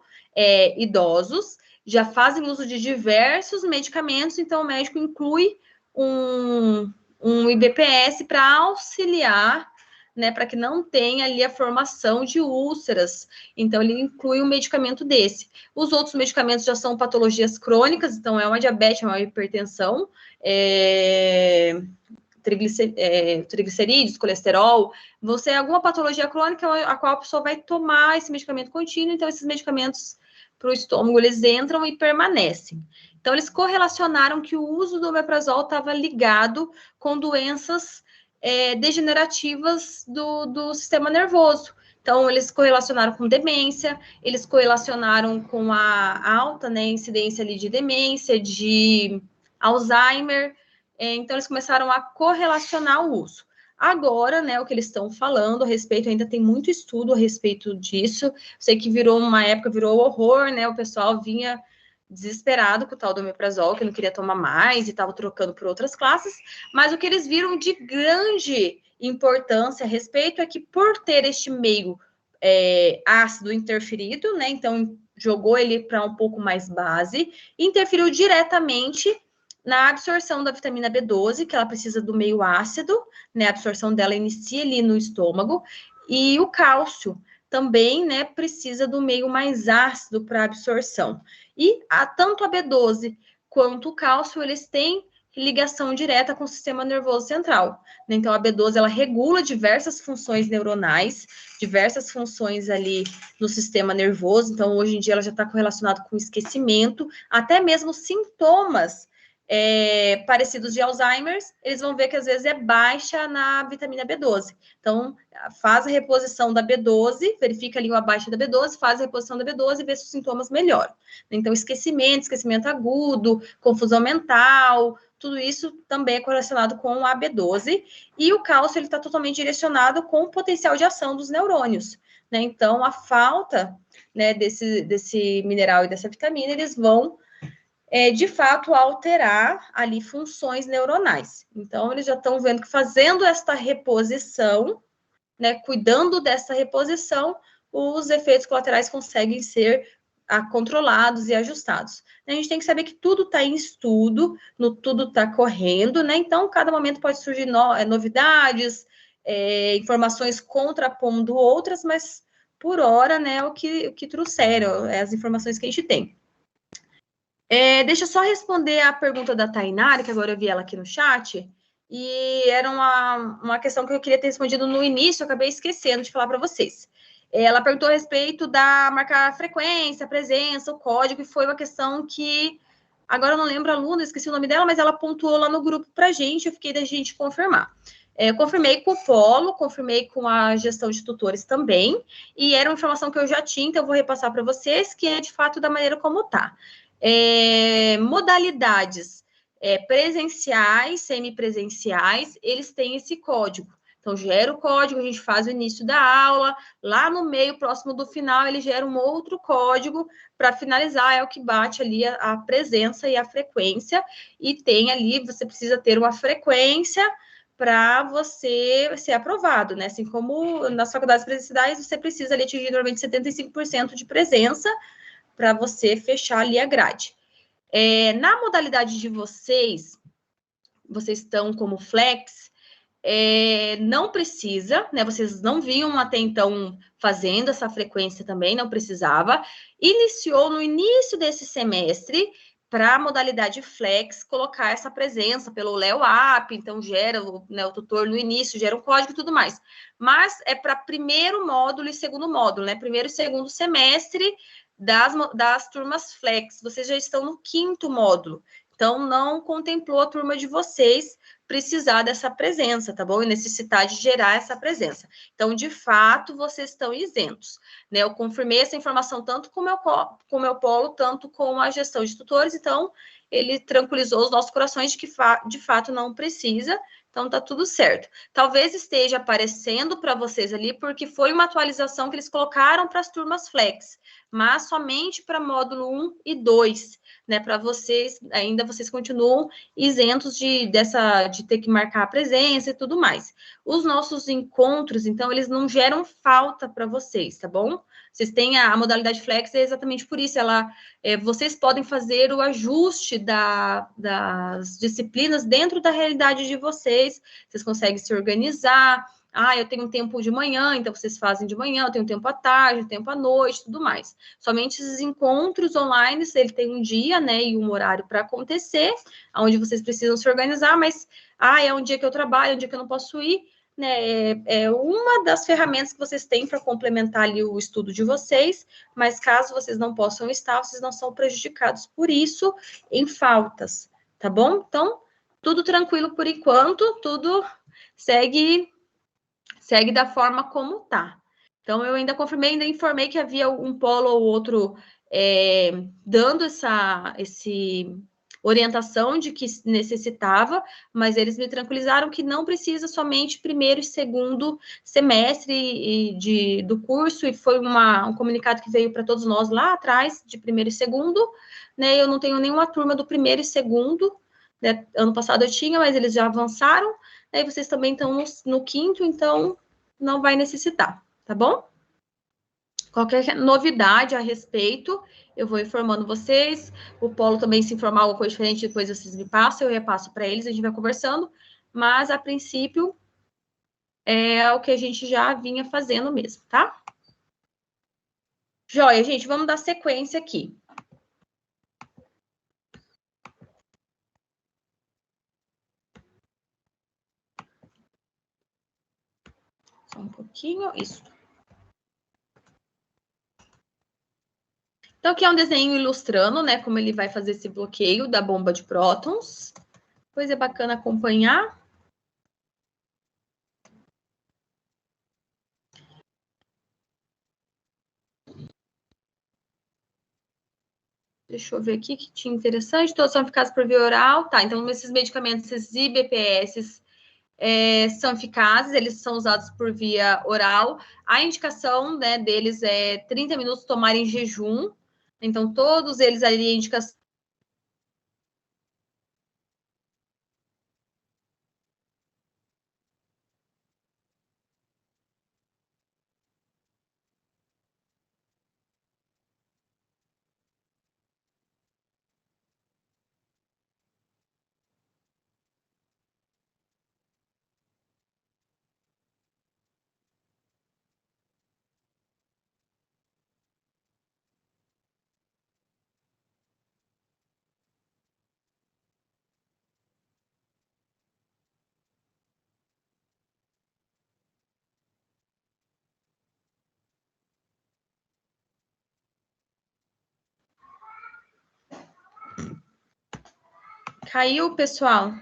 idosos, já fazem uso de diversos medicamentos, então o médico inclui um IBPS para auxiliar, né, para que não tenha ali a formação de úlceras. Então, ele inclui um medicamento desse. Os outros medicamentos já são patologias crônicas, então é uma diabetes, é uma hipertensão, triglicerídeos, colesterol, você alguma patologia crônica a qual a pessoa vai tomar esse medicamento contínuo, então esses medicamentos para o estômago, eles entram e permanecem. Então, eles correlacionaram que o uso do omeprazol estava ligado com doenças degenerativas do sistema nervoso. Então, eles correlacionaram com demência, eles correlacionaram com a alta, né, incidência ali de demência, de Alzheimer. Então, eles começaram a correlacionar o uso. Agora, né, o que eles estão falando a respeito, ainda tem muito estudo a respeito disso. Sei que uma época virou horror, né? O pessoal vinha desesperado com o tal do omeprazol, que não queria tomar mais e estava trocando por outras classes. Mas o que eles viram de grande importância a respeito é que por ter este meio ácido interferido, né? Então jogou ele para um pouco mais base, interferiu diretamente na absorção da vitamina B12, que ela precisa do meio ácido, né? A absorção dela inicia ali no estômago, e o cálcio também, né, precisa do meio mais ácido para absorção. E tanto a B12 quanto o cálcio, eles têm ligação direta com o sistema nervoso central. Então, a B12, ela regula diversas funções neuronais, diversas funções ali no sistema nervoso. Então, hoje em dia, ela já está correlacionada com esquecimento, até mesmo sintomas parecidos de Alzheimer, eles vão ver que às vezes é baixa na vitamina B12. Então, faz a reposição da B12, verifica ali a baixa da B12, faz a reposição da B12 e vê se os sintomas melhoram. Então, esquecimento agudo, confusão mental, tudo isso também é correlacionado com a B12. E o cálcio, ele está totalmente direcionado com o potencial de ação dos neurônios, né? Então, a falta, né, desse mineral e dessa vitamina, eles vão de fato alterar ali funções neuronais. Então, eles já estão vendo que fazendo esta reposição, né, cuidando dessa reposição, os efeitos colaterais conseguem ser controlados e ajustados. A gente tem que saber que tudo está em estudo, tudo está correndo, né? Então, cada momento pode surgir novidades, informações contrapondo outras, mas por hora, né, o que trouxeram, as informações que a gente tem. Deixa eu só responder a pergunta da Tainara, que agora eu vi ela aqui no chat, e era uma questão que eu queria ter respondido no início, eu acabei esquecendo de falar para vocês. Ela perguntou a respeito da marcar a frequência, a presença, o código, e foi uma questão que, agora eu não lembro a aluna, esqueci o nome dela, mas ela pontuou lá no grupo para a gente, eu fiquei da gente confirmar. Eu confirmei com o Polo, confirmei com a gestão de tutores também, e era uma informação que eu já tinha, então eu vou repassar para vocês, que é de fato da maneira como está. Modalidades presenciais, semipresenciais, eles têm esse código. Então, gera o código, a gente faz o início da aula, lá no meio, próximo do final, ele gera um outro código para finalizar, é o que bate ali a presença e a frequência, e tem ali, você precisa ter uma frequência para você ser aprovado, né? Assim como nas faculdades presenciais, você precisa ali atingir normalmente 75% de presença para você fechar ali a grade. Na modalidade de vocês estão como flex, não precisa, né? Vocês não vinham até então fazendo essa frequência também, não precisava. Iniciou no início desse semestre para a modalidade flex colocar essa presença pelo Leo App, então gera, né, o tutor no início gera um código e tudo mais. Mas é para primeiro módulo e segundo módulo, né? Primeiro e segundo semestre das turmas flex. Vocês já estão no 5º módulo. Então, não contemplou a turma de vocês precisar dessa presença, tá bom? E necessitar de gerar essa presença. Então, de fato, vocês estão isentos, né? Eu confirmei essa informação tanto com o meu polo, tanto com a gestão de tutores, então, ele tranquilizou os nossos corações de que, de fato, não precisa, então tá tudo certo. Talvez esteja aparecendo para vocês ali, porque foi uma atualização que eles colocaram para as turmas flex, mas somente para módulo 1 e 2, né? Para vocês, ainda vocês continuam isentos de ter que marcar a presença e tudo mais. Os nossos encontros, então, eles não geram falta para vocês, tá bom? Vocês têm a modalidade flex, é exatamente por isso, vocês podem fazer o ajuste das disciplinas dentro da realidade de vocês conseguem se organizar. Eu tenho um tempo de manhã, então vocês fazem de manhã, eu tenho tempo à tarde, tempo à noite, tudo mais. Somente esses encontros online, ele tem um dia, né, e um horário para acontecer, onde vocês precisam se organizar, mas, é um dia que eu trabalho, é um dia que eu não posso ir, né, é uma das ferramentas que vocês têm para complementar ali o estudo de vocês, mas caso vocês não possam estar, vocês não são prejudicados por isso em faltas, tá bom? Então, tudo tranquilo por enquanto, tudo segue da forma como tá. Então, eu ainda confirmei, ainda informei que havia um polo ou outro dando essa orientação de que necessitava, mas eles me tranquilizaram que não precisa somente primeiro e segundo semestre do curso, e foi um comunicado que veio para todos nós lá atrás, de primeiro e segundo, né? Eu não tenho nenhuma turma do primeiro e segundo, né? Ano passado eu tinha, mas eles já avançaram, aí vocês também estão no 5º, então não vai necessitar, tá bom? Qualquer novidade a respeito, eu vou informando vocês. O Polo também, se informar alguma coisa diferente, depois vocês me passam, eu repasso para eles, a gente vai conversando. Mas, a princípio, é o que a gente já vinha fazendo mesmo, tá? Joia, gente, vamos dar sequência aqui. Só um pouquinho, isso. Então, aqui é um desenho ilustrando, né, como ele vai fazer esse bloqueio da bomba de prótons. Depois é bacana acompanhar. Deixa eu ver aqui que tinha interessante. Todos são eficazes por via oral. Tá, então esses medicamentos, esses IBPS, são eficazes, eles são usados por via oral. A indicação, né, deles é 30 minutos tomar em jejum. Então, todos eles ali, a indicação caiu, pessoal.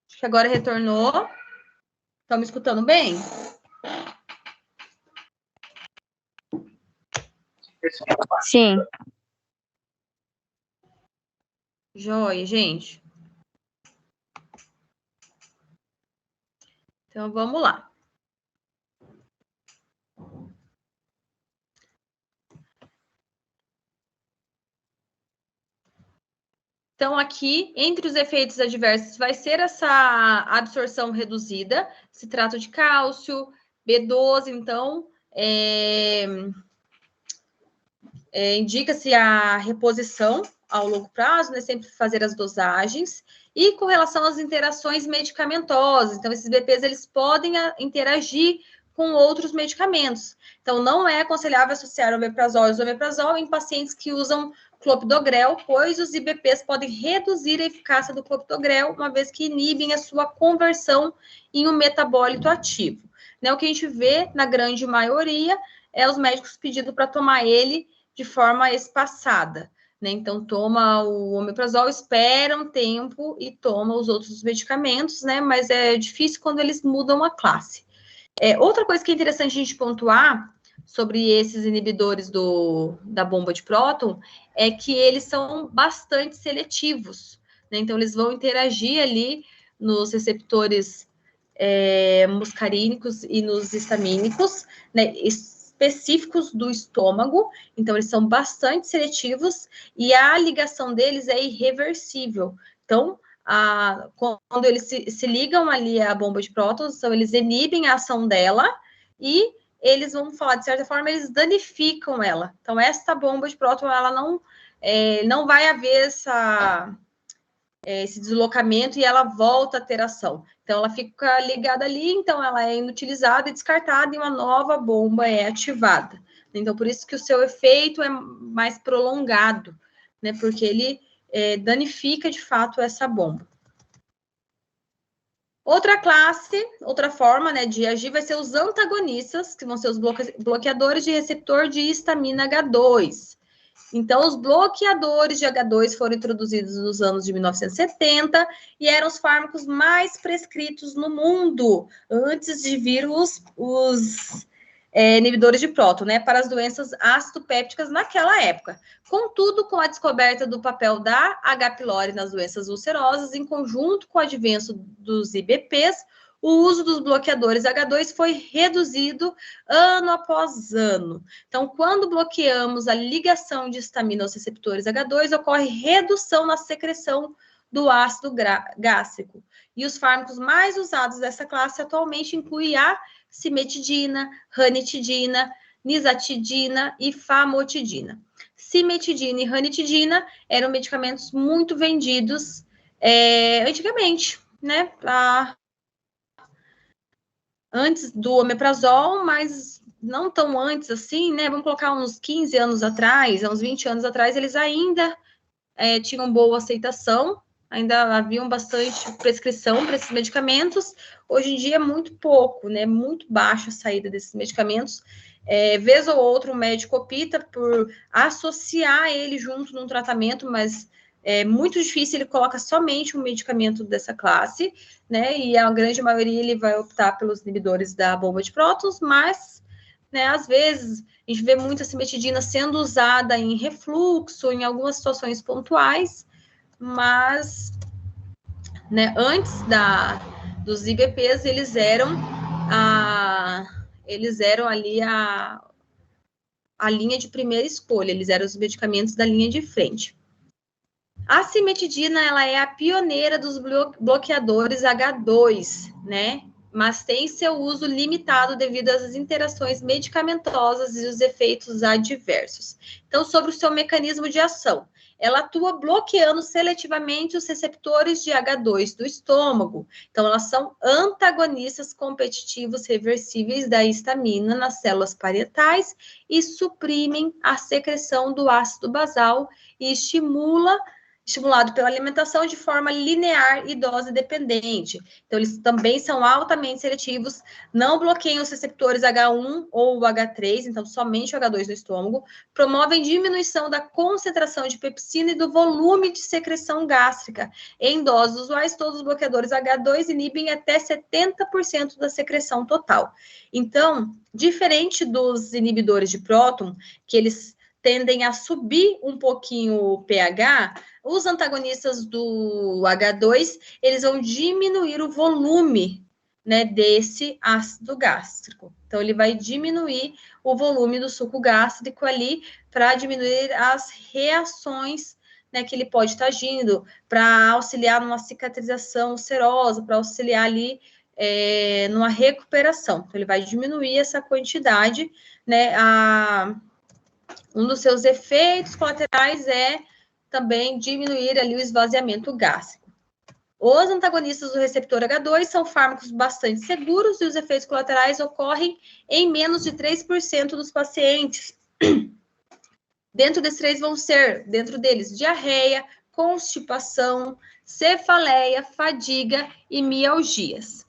Acho que agora retornou. Estão me escutando bem? Sim. Joia, gente. Então, vamos lá. Então, aqui, entre os efeitos adversos, vai ser essa absorção reduzida, se trata de cálcio, B12, então, indica-se a reposição ao longo prazo, né, sempre fazer as dosagens, e com relação às interações medicamentosas, então, esses BPs, eles podem interagir com outros medicamentos. Então, não é aconselhável associar o omeprazol e o esomeprazol em pacientes que usam clopidogrel, pois os IBPs podem reduzir a eficácia do clopidogrel, uma vez que inibem a sua conversão em um metabólito ativo. Né, o que a gente vê, na grande maioria, é os médicos pedindo para tomar ele de forma espaçada. Né? Então, toma o omeprazol, espera um tempo e toma os outros medicamentos, né? Mas é difícil quando eles mudam a classe. Outra coisa que é interessante a gente pontuar sobre esses inibidores da bomba de próton é que eles são bastante seletivos, né? Então, eles vão interagir ali nos receptores muscarínicos e nos histamínicos, né? Específicos do estômago, então eles são bastante seletivos e a ligação deles é irreversível. Então, quando eles se ligam ali à bomba de prótons, então eles inibem a ação dela e eles vão falar, de certa forma, eles danificam ela. Então, essa bomba de próton, ela não vai haver esse deslocamento e ela volta a ter ação. Então, ela fica ligada ali, então ela é inutilizada e descartada e uma nova bomba é ativada. Então, por isso que o seu efeito é mais prolongado, né? Porque ele danifica, de fato, essa bomba. Outra classe, outra forma, né, de agir vai ser os antagonistas, que vão ser os bloqueadores de receptor de histamina H2. Então, os bloqueadores de H2 foram introduzidos nos anos de 1970 e eram os fármacos mais prescritos no mundo, antes de vir os inibidores de próton, né, para as doenças ácido-pépticas naquela época. Contudo, com a descoberta do papel da H. pylori nas doenças ulcerosas, em conjunto com o advento dos IBPs, o uso dos bloqueadores H2 foi reduzido ano após ano. Então, quando bloqueamos a ligação de histamina aos receptores H2, ocorre redução na secreção do ácido gástrico. E os fármacos mais usados dessa classe atualmente incluem a cimetidina, ranitidina, nizatidina e famotidina. Cimetidina e ranitidina eram medicamentos muito vendidos antigamente, né? Antes do omeprazol, mas não tão antes assim, né? Vamos colocar uns 15 anos atrás, uns 20 anos atrás, eles ainda tinham boa aceitação, ainda haviam bastante prescrição para esses medicamentos. Hoje em dia é muito pouco, né? Muito baixa a saída desses medicamentos. Vez ou outra o médico opta por associar ele junto num tratamento, mas é muito difícil, ele coloca somente um medicamento dessa classe, né? E a grande maioria ele vai optar pelos inibidores da bomba de prótons, mas, né, às vezes a gente vê muita cimetidina sendo usada em refluxo, em algumas situações pontuais, mas, né, antes dos IBPs, eles eram ali a linha de primeira escolha, eles eram os medicamentos da linha de frente. A cimetidina, ela é a pioneira dos bloqueadores H2, né? Mas tem seu uso limitado devido às interações medicamentosas e os efeitos adversos. Então, sobre o seu mecanismo de ação, ela atua bloqueando seletivamente os receptores de H2 do estômago. Então, elas são antagonistas competitivos reversíveis da histamina nas células parietais e suprimem a secreção do ácido basal e estimulado pela alimentação de forma linear e dose dependente. Então, eles também são altamente seletivos, não bloqueiam os receptores H1 ou H3, então somente o H2 no estômago, promovem diminuição da concentração de pepsina e do volume de secreção gástrica. Em doses usuais, todos os bloqueadores H2 inibem até 70% da secreção total. Então, diferente dos inibidores de próton, que eles tendem a subir um pouquinho o pH, os antagonistas do H2, eles vão diminuir o volume né, desse ácido gástrico. Então, ele vai diminuir o volume do suco gástrico ali para diminuir as reações, né, que ele pode estar agindo, para auxiliar numa cicatrização ulcerosa, para auxiliar ali numa recuperação. Então, ele vai diminuir essa quantidade, né? Um dos seus efeitos colaterais é também diminuir ali o esvaziamento gástrico. Os antagonistas do receptor H2 são fármacos bastante seguros e os efeitos colaterais ocorrem em menos de 3% dos pacientes. Dentro desses 3 vão ser, dentro deles, diarreia, constipação, cefaleia, fadiga e mialgias.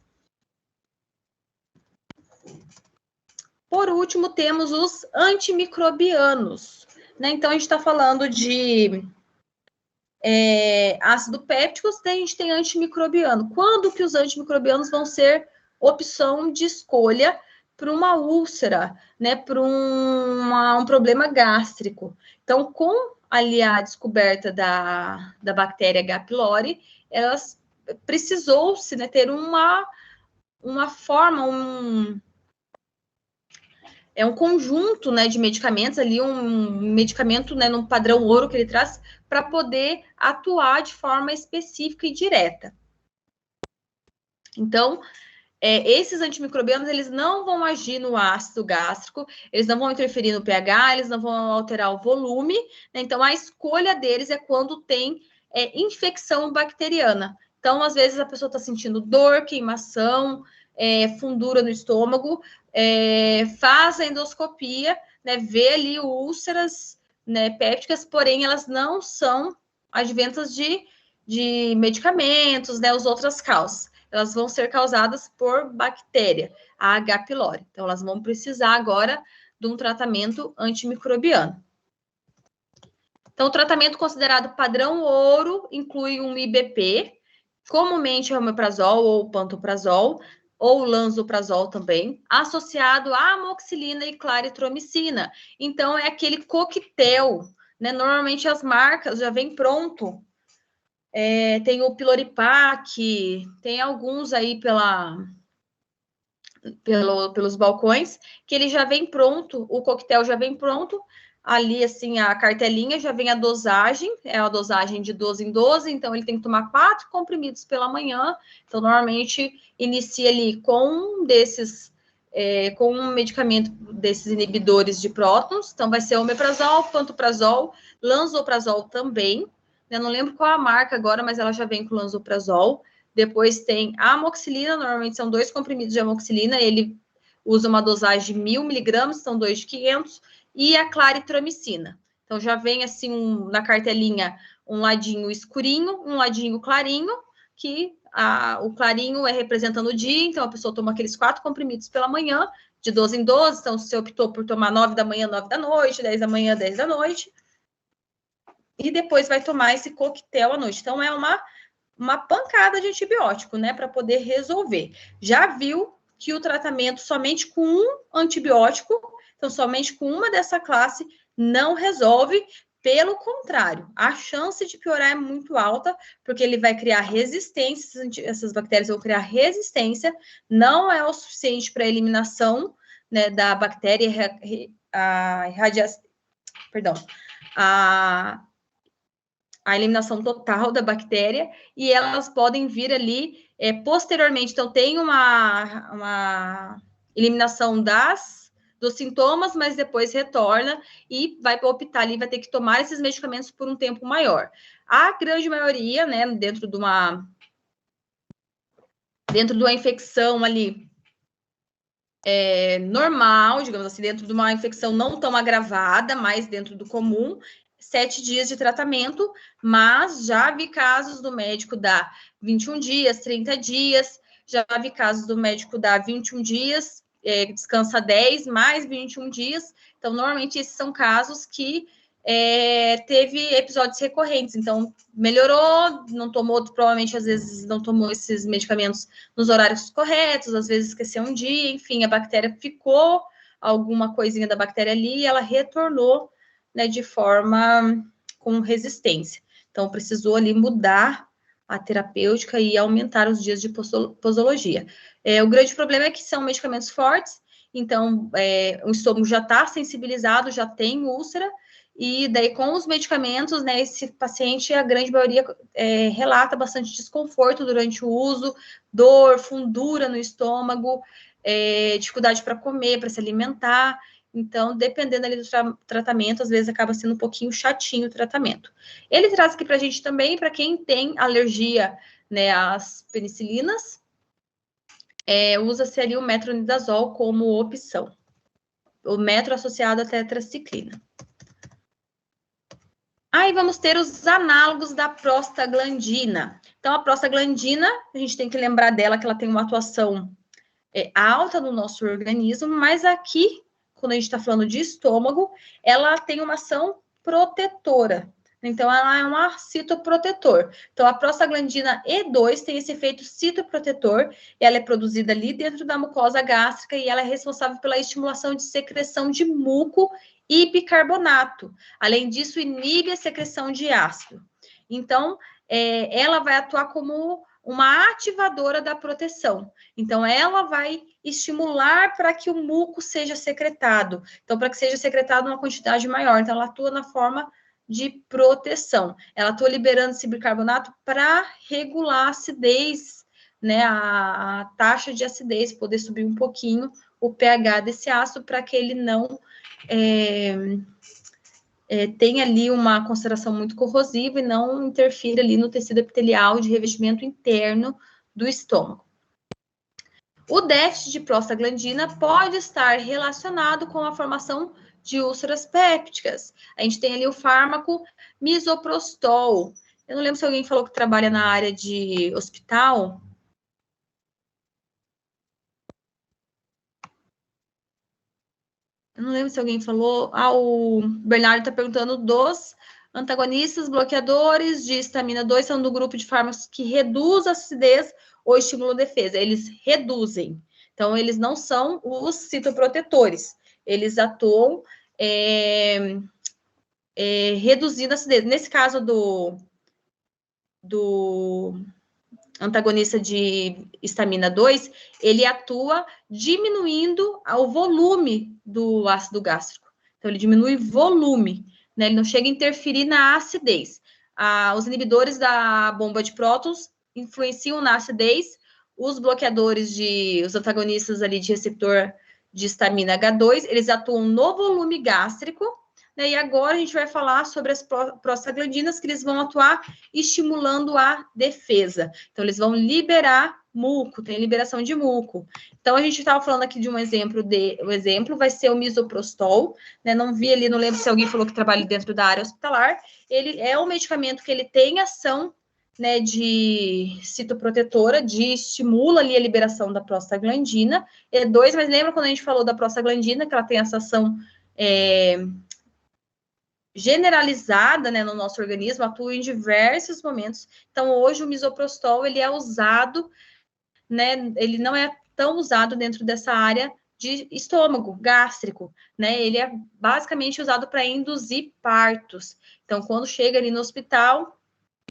Por último, temos os antimicrobianos, né? Então, a gente está falando de ácido pépticos, daí a gente tem antimicrobiano. Quando que os antimicrobianos vão ser opção de escolha para uma úlcera, né? Para um problema gástrico. Então, com ali a descoberta da bactéria H. pylori, elas precisou-se, né, ter uma forma, um conjunto, né, de medicamentos ali, um medicamento, né, num padrão ouro que ele traz para poder atuar de forma específica e direta. Então, esses antimicrobianos, eles não vão agir no ácido gástrico, eles não vão interferir no pH, eles não vão alterar o volume, né? Então, a escolha deles é quando tem infecção bacteriana. Então, às vezes, a pessoa está sentindo dor, queimação, fundura no estômago, faz a endoscopia, né, vê ali úlceras, né, pépticas, porém elas não são adventas de medicamentos, né, as outras causas. Elas vão ser causadas por bactéria, a H. pylori. Então, elas vão precisar agora de um tratamento antimicrobiano. Então, o tratamento considerado padrão ouro inclui um IBP, comumente omeprazol ou pantoprazol, ou lansoprazol também, associado a amoxicilina e claritromicina. Então, é aquele coquetel, né? Normalmente as marcas já vêm pronto. Tem o Pyloripaque, tem alguns aí pelos balcões, que ele já vem pronto, o coquetel já vem pronto, ali assim a cartelinha já vem a dosagem, é a dosagem de 12 em 12, então ele tem que tomar 4 comprimidos pela manhã, então normalmente inicia ali com um desses, com um medicamento desses inibidores de prótons, então vai ser omeprazol, pantoprazol, lansoprazol também, eu não lembro qual a marca agora, mas ela já vem com lansoprazol. Depois tem a amoxicilina, normalmente são 2 comprimidos de amoxicilina, ele usa uma dosagem de 1000 miligramas, são 2 de 500, e a claritromicina. Então, já vem assim, na cartelinha, um ladinho escurinho, um ladinho clarinho, que o clarinho é representando o dia, então a pessoa toma aqueles 4 comprimidos pela manhã, de 12 em 12, então se você optou por tomar 9 da manhã, 9 da noite, 10 da manhã, 10 da noite, e depois vai tomar esse coquetel à noite. Então, é uma pancada de antibiótico, né, para poder resolver. Já viu que o tratamento somente com um antibiótico, então somente com uma dessa classe, não resolve. Pelo contrário, a chance de piorar é muito alta, porque ele vai criar resistência, essas bactérias vão criar resistência, não é o suficiente para a eliminação, né, da bactéria, a eliminação total da bactéria, e elas podem vir ali posteriormente. Então, tem uma eliminação dos sintomas, mas depois retorna e vai optar ali, vai ter que tomar esses medicamentos por um tempo maior. A grande maioria, né, dentro de uma infecção ali normal, digamos assim, dentro de uma infecção não tão agravada, mas dentro do comum, 7 dias de tratamento, mas já vi casos do médico dar 21 dias, 30 dias, já vi casos do médico dar 21 dias, descansa 10, mais 21 dias. Então, normalmente, esses são casos que teve episódios recorrentes. Então, melhorou, não tomou, provavelmente, às vezes, não tomou esses medicamentos nos horários corretos, às vezes esqueceu um dia, enfim, a bactéria ficou, alguma coisinha da bactéria ali, e ela retornou, né, de forma com resistência. Então, precisou ali mudar a terapêutica e aumentar os dias de posologia. O grande problema é que são medicamentos fortes, então o estômago já está sensibilizado, já tem úlcera, e daí com os medicamentos, né, esse paciente, a grande maioria relata bastante desconforto durante o uso, dor, fundura no estômago, dificuldade para comer, para se alimentar. Então, dependendo ali do tratamento, às vezes acaba sendo um pouquinho chatinho o tratamento. Ele traz aqui para a gente também, para quem tem alergia, né, às penicilinas, usa-se ali o metronidazol como opção. O metro associado à tetraciclina. Aí vamos ter os análogos da prostaglandina. Então, a prostaglandina, a gente tem que lembrar dela que ela tem uma atuação alta no nosso organismo, mas aqui, quando a gente está falando de estômago, ela tem uma ação protetora. Então, ela é um citoprotetor. Então, a prostaglandina E2 tem esse efeito citoprotetor, ela é produzida ali dentro da mucosa gástrica e ela é responsável pela estimulação de secreção de muco e bicarbonato. Além disso, inibe a secreção de ácido. Então, ela vai atuar como uma ativadora da proteção. Então, ela vai estimular para que o muco seja secretado. Então, para que seja secretado uma quantidade maior. Então, ela atua na forma de proteção. Ela atua liberando esse bicarbonato para regular a acidez, né? A taxa de acidez, poder subir um pouquinho o pH desse ácido para que ele não tem ali uma concentração muito corrosiva e não interfira ali no tecido epitelial de revestimento interno do estômago. O déficit de prostaglandina pode estar relacionado com a formação de úlceras pépticas. A gente tem ali o fármaco misoprostol. Eu não lembro se alguém falou que trabalha na área de hospital. Eu não lembro se alguém falou. O Bernardo está perguntando dos antagonistas bloqueadores de histamina 2 são do grupo de fármacos que reduz a acidez ou estimulam a defesa. Eles reduzem. Então, eles não são os citoprotetores. Eles atuam reduzindo a acidez. Nesse caso do antagonista de histamina 2, ele atua diminuindo o volume do ácido gástrico. Então, ele diminui volume, né? Ele não chega a interferir na acidez. Os inibidores da bomba de prótons influenciam na acidez. Os bloqueadores os antagonistas ali de receptor de histamina H2, eles atuam no volume gástrico, né? E agora a gente vai falar sobre as prostaglandinas, que eles vão atuar estimulando a defesa. Então, eles vão liberar muco, tem liberação de muco. Então, a gente estava falando aqui de um exemplo, o exemplo vai ser o misoprostol, né? Não vi ali, não lembro se alguém falou que trabalha dentro da área hospitalar. Ele é um medicamento que ele tem ação, né, de citoprotetora, estimula ali a liberação da prostaglandina. E2, mas lembra quando a gente falou da prostaglandina, que ela tem essa ação generalizada, né, no nosso organismo, atua em diversos momentos. Então, hoje o misoprostol, ele é usado, né, ele não é tão usado dentro dessa área de estômago, gástrico, né, ele é basicamente usado para induzir partos. Então, quando chega ali no hospital,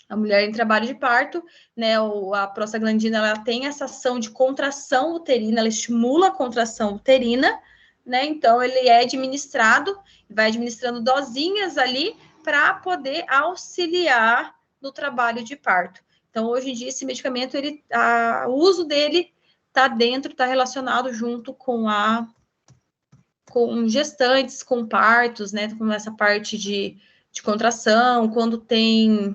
a mulher em trabalho de parto, né, a prostaglandina, ela tem essa ação de contração uterina, ela estimula a contração uterina, né? Então, ele é administrado, vai administrando dosinhas ali para poder auxiliar no trabalho de parto. Então, hoje em dia, esse medicamento, o uso dele está relacionado junto com gestantes, com partos, né? Com essa parte de contração, quando tem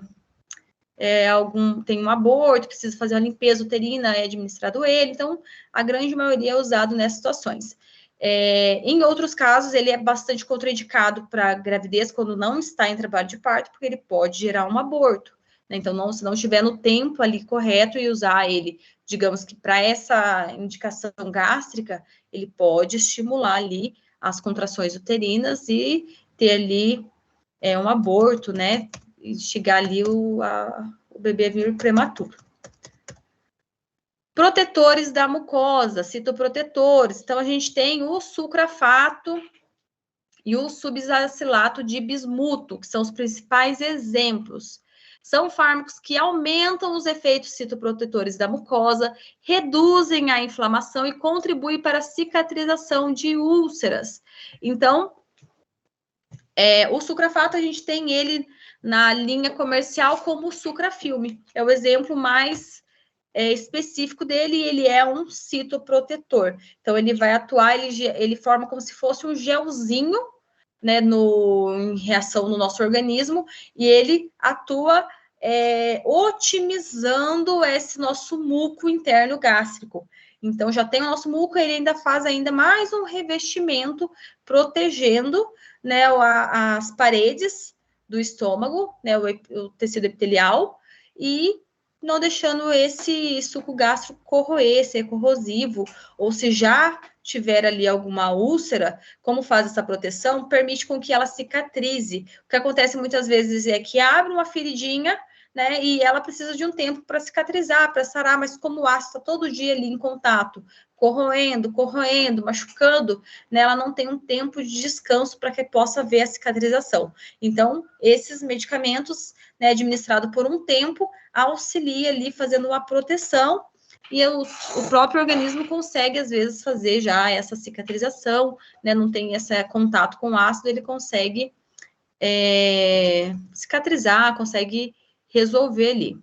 tem um aborto, precisa fazer uma limpeza uterina, é administrado ele. Então, a grande maioria é usado nessas situações. Em outros casos, ele é bastante contraindicado para gravidez quando não está em trabalho de parto, porque ele pode gerar um aborto, né? Então, se não estiver no tempo ali correto e usar ele, digamos que para essa indicação gástrica, ele pode estimular ali as contrações uterinas e ter ali um aborto, né? E chegar ali o bebê vir prematuro. Protetores da mucosa, citoprotetores. Então, a gente tem o sucrafato e o subacilato de bismuto, que são os principais exemplos. São fármacos que aumentam os efeitos citoprotetores da mucosa, reduzem a inflamação e contribuem para a cicatrização de úlceras. Então, o sucrafato, a gente tem ele na linha comercial como o sucrafilme. É o exemplo mais específico dele, e ele é um citoprotetor. Então, ele vai atuar, ele forma como se fosse um gelzinho, né, em reação no nosso organismo, e ele atua otimizando esse nosso muco interno gástrico. Então, já tem o nosso muco, ele ainda faz ainda mais um revestimento, protegendo, né, as paredes do estômago, né, o tecido epitelial, e não deixando esse suco gástrico corroer, ser corrosivo, ou se já tiver ali alguma úlcera, como faz essa proteção, permite com que ela cicatrize. O que acontece muitas vezes é que abre uma feridinha, né, e ela precisa de um tempo para cicatrizar, para sarar, mas como o ácido está todo dia ali em contato, corroendo, machucando, né, ela não tem um tempo de descanso para que possa ver a cicatrização. Então, esses medicamentos, né, administrados por um tempo, auxilia ali fazendo uma proteção, e o próprio organismo consegue, às vezes, fazer já essa cicatrização, né, não tem esse contato com o ácido, ele consegue cicatrizar, consegue resolver ali.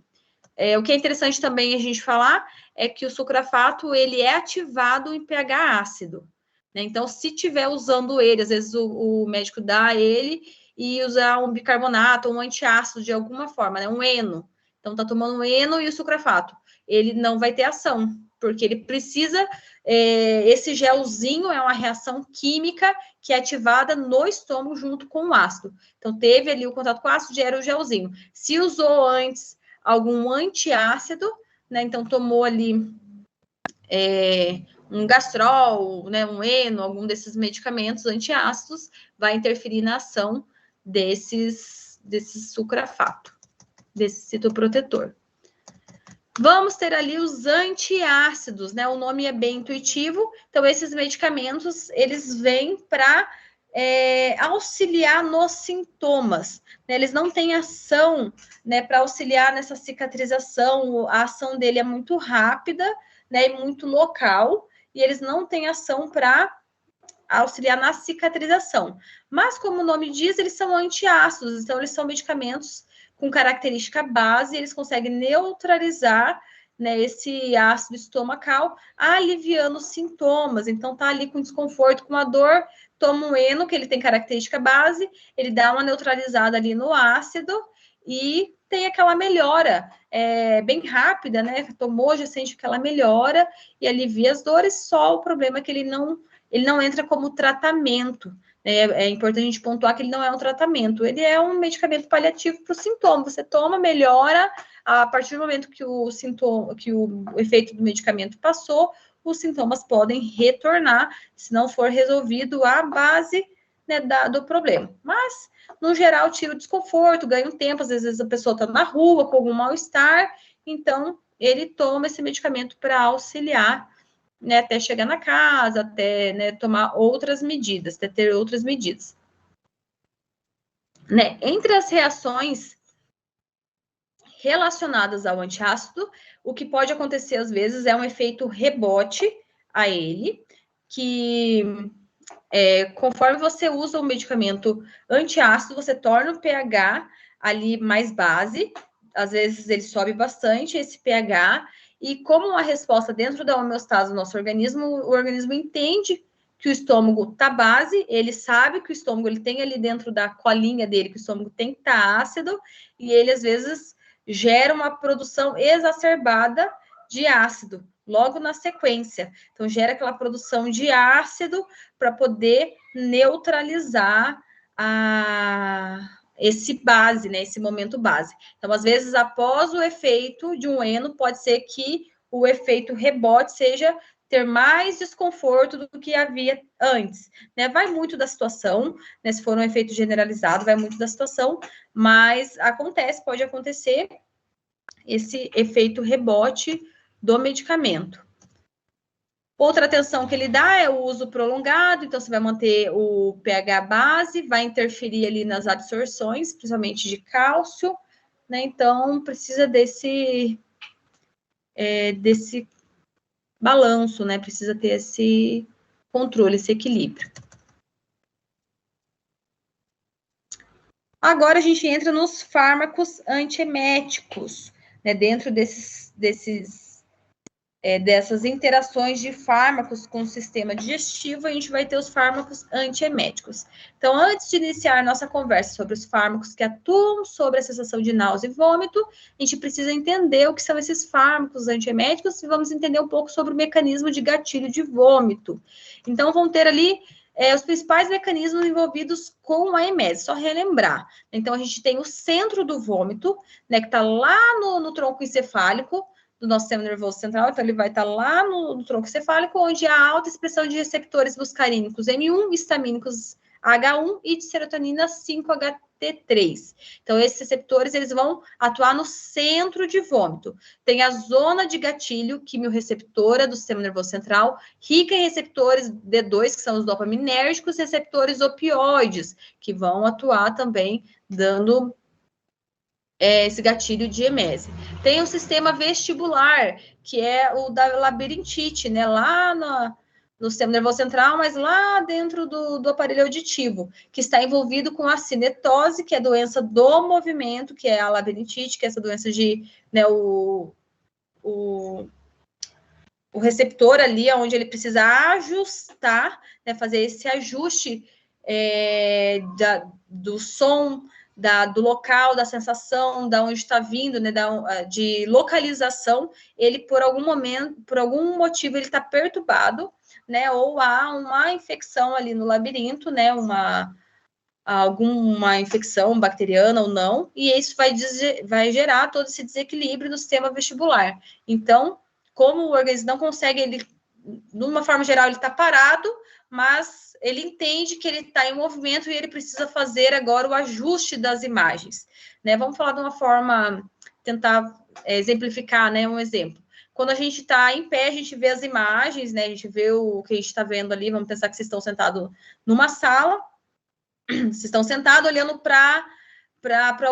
O que é interessante também a gente falar é que o sucrafato, ele é ativado em pH ácido, né? Então, se tiver usando ele, às vezes o médico dá ele e usar um bicarbonato, um antiácido de alguma forma, né? Um eno. Então, tá tomando um eno e o sucrafato. Ele não vai ter ação, porque ele precisa... esse gelzinho é uma reação química que é ativada no estômago junto com o ácido. Então, teve ali o contato com o ácido, gera o gelzinho. Se usou antes algum antiácido, né? Então, tomou ali um gastrol, né? Um eno, algum desses medicamentos antiácidos, vai interferir na ação desse sucrafato, desse citoprotetor. Vamos ter ali os antiácidos, né? O nome é bem intuitivo. Então, esses medicamentos, eles vêm para auxiliar nos sintomas, né? Eles não têm ação, né, para auxiliar nessa cicatrização. A ação dele é muito rápida, né, e muito local, e eles não têm ação para auxiliar na cicatrização. Mas, como o nome diz, eles são antiácidos, então eles são medicamentos com característica base, eles conseguem neutralizar, né, esse ácido estomacal, aliviando os sintomas. Então, tá ali com desconforto, com a dor, toma um eno, que ele tem característica base, ele dá uma neutralizada ali no ácido e tem aquela melhora bem rápida, né? Tomou, já sente aquela melhora e alivia as dores, só o problema é que ele não entra como tratamento. É importante a gente pontuar que ele não é um tratamento, ele é um medicamento paliativo para o sintoma. Você toma, melhora, a partir do momento que o efeito do medicamento passou, os sintomas podem retornar, se não for resolvido a base, né, do problema. Mas, no geral, tira o desconforto, ganha um tempo, às vezes a pessoa está na rua com algum mal-estar, então ele toma esse medicamento para auxiliar, né, até chegar na casa, até, né, tomar outras medidas, até ter outras medidas. Né? Entre as reações relacionadas ao antiácido, o que pode acontecer às vezes é um efeito rebote a ele, que conforme você usa o medicamento antiácido, você torna o pH ali mais base, às vezes ele sobe bastante esse pH, e como uma resposta dentro da homeostase do nosso organismo, o organismo entende que o estômago está base, ele sabe que o estômago ele tem ali dentro da colinha dele, que o estômago tem que estar ácido, e ele às vezes gera uma produção exacerbada de ácido, logo na sequência. Então, gera aquela produção de ácido para poder neutralizar esse base, né? Esse momento base. Então, às vezes, após o efeito de um eno, pode ser que o efeito rebote seja ter mais desconforto do que havia antes, né? Vai muito da situação, né? Se for um efeito generalizado, vai muito da situação, mas pode acontecer esse efeito rebote do medicamento. Outra atenção que ele dá é o uso prolongado, então você vai manter o pH base, vai interferir ali nas absorções, principalmente de cálcio, né? Então, precisa desse balanço, né? Precisa ter esse controle, esse equilíbrio. Agora a gente entra nos fármacos antieméticos, né? Dentro dessas interações de fármacos com o sistema digestivo, a gente vai ter os fármacos antieméticos. Então, antes de iniciar nossa conversa sobre os fármacos que atuam sobre a sensação de náusea e vômito, a gente precisa entender o que são esses fármacos antieméticos e vamos entender um pouco sobre o mecanismo de gatilho de vômito. Então, vão ter ali os principais mecanismos envolvidos com a emese, só relembrar. Então, a gente tem o centro do vômito, né, que está lá no tronco encefálico do nosso sistema nervoso central, então ele vai estar lá no tronco encefálico, onde há alta expressão de receptores muscarínicos M1, histamínicos H1 e de serotonina 5-HT3. Então, esses receptores, eles vão atuar no centro de vômito. Tem a zona de gatilho quimiorreceptora do sistema nervoso central, rica em receptores D2, que são os dopaminérgicos, receptores opioides, que vão atuar também dando esse gatilho de emese. Tem o sistema vestibular, que é o da labirintite, né? Lá no sistema nervoso central, mas lá dentro do aparelho auditivo, que está envolvido com a cinetose, que é a doença do movimento, que é a labirintite, que é essa doença de, né, o receptor ali, onde ele precisa ajustar, né, fazer esse ajuste do som, do local, da sensação, da onde está vindo, né, de localização, ele por algum motivo ele está perturbado, né, ou há uma infecção ali no labirinto, né, alguma infecção bacteriana ou não, e isso vai gerar todo esse desequilíbrio no sistema vestibular. Então, como o organismo não consegue, ele, de uma forma geral, ele está parado, mas ele entende que ele está em movimento e ele precisa fazer agora o ajuste das imagens, né? Vamos falar de uma forma, tentar exemplificar, né? Um exemplo. Quando a gente está em pé, a gente vê as imagens, né? A gente vê o que a gente está vendo ali. Vamos pensar que vocês estão sentados numa sala, vocês estão sentados olhando para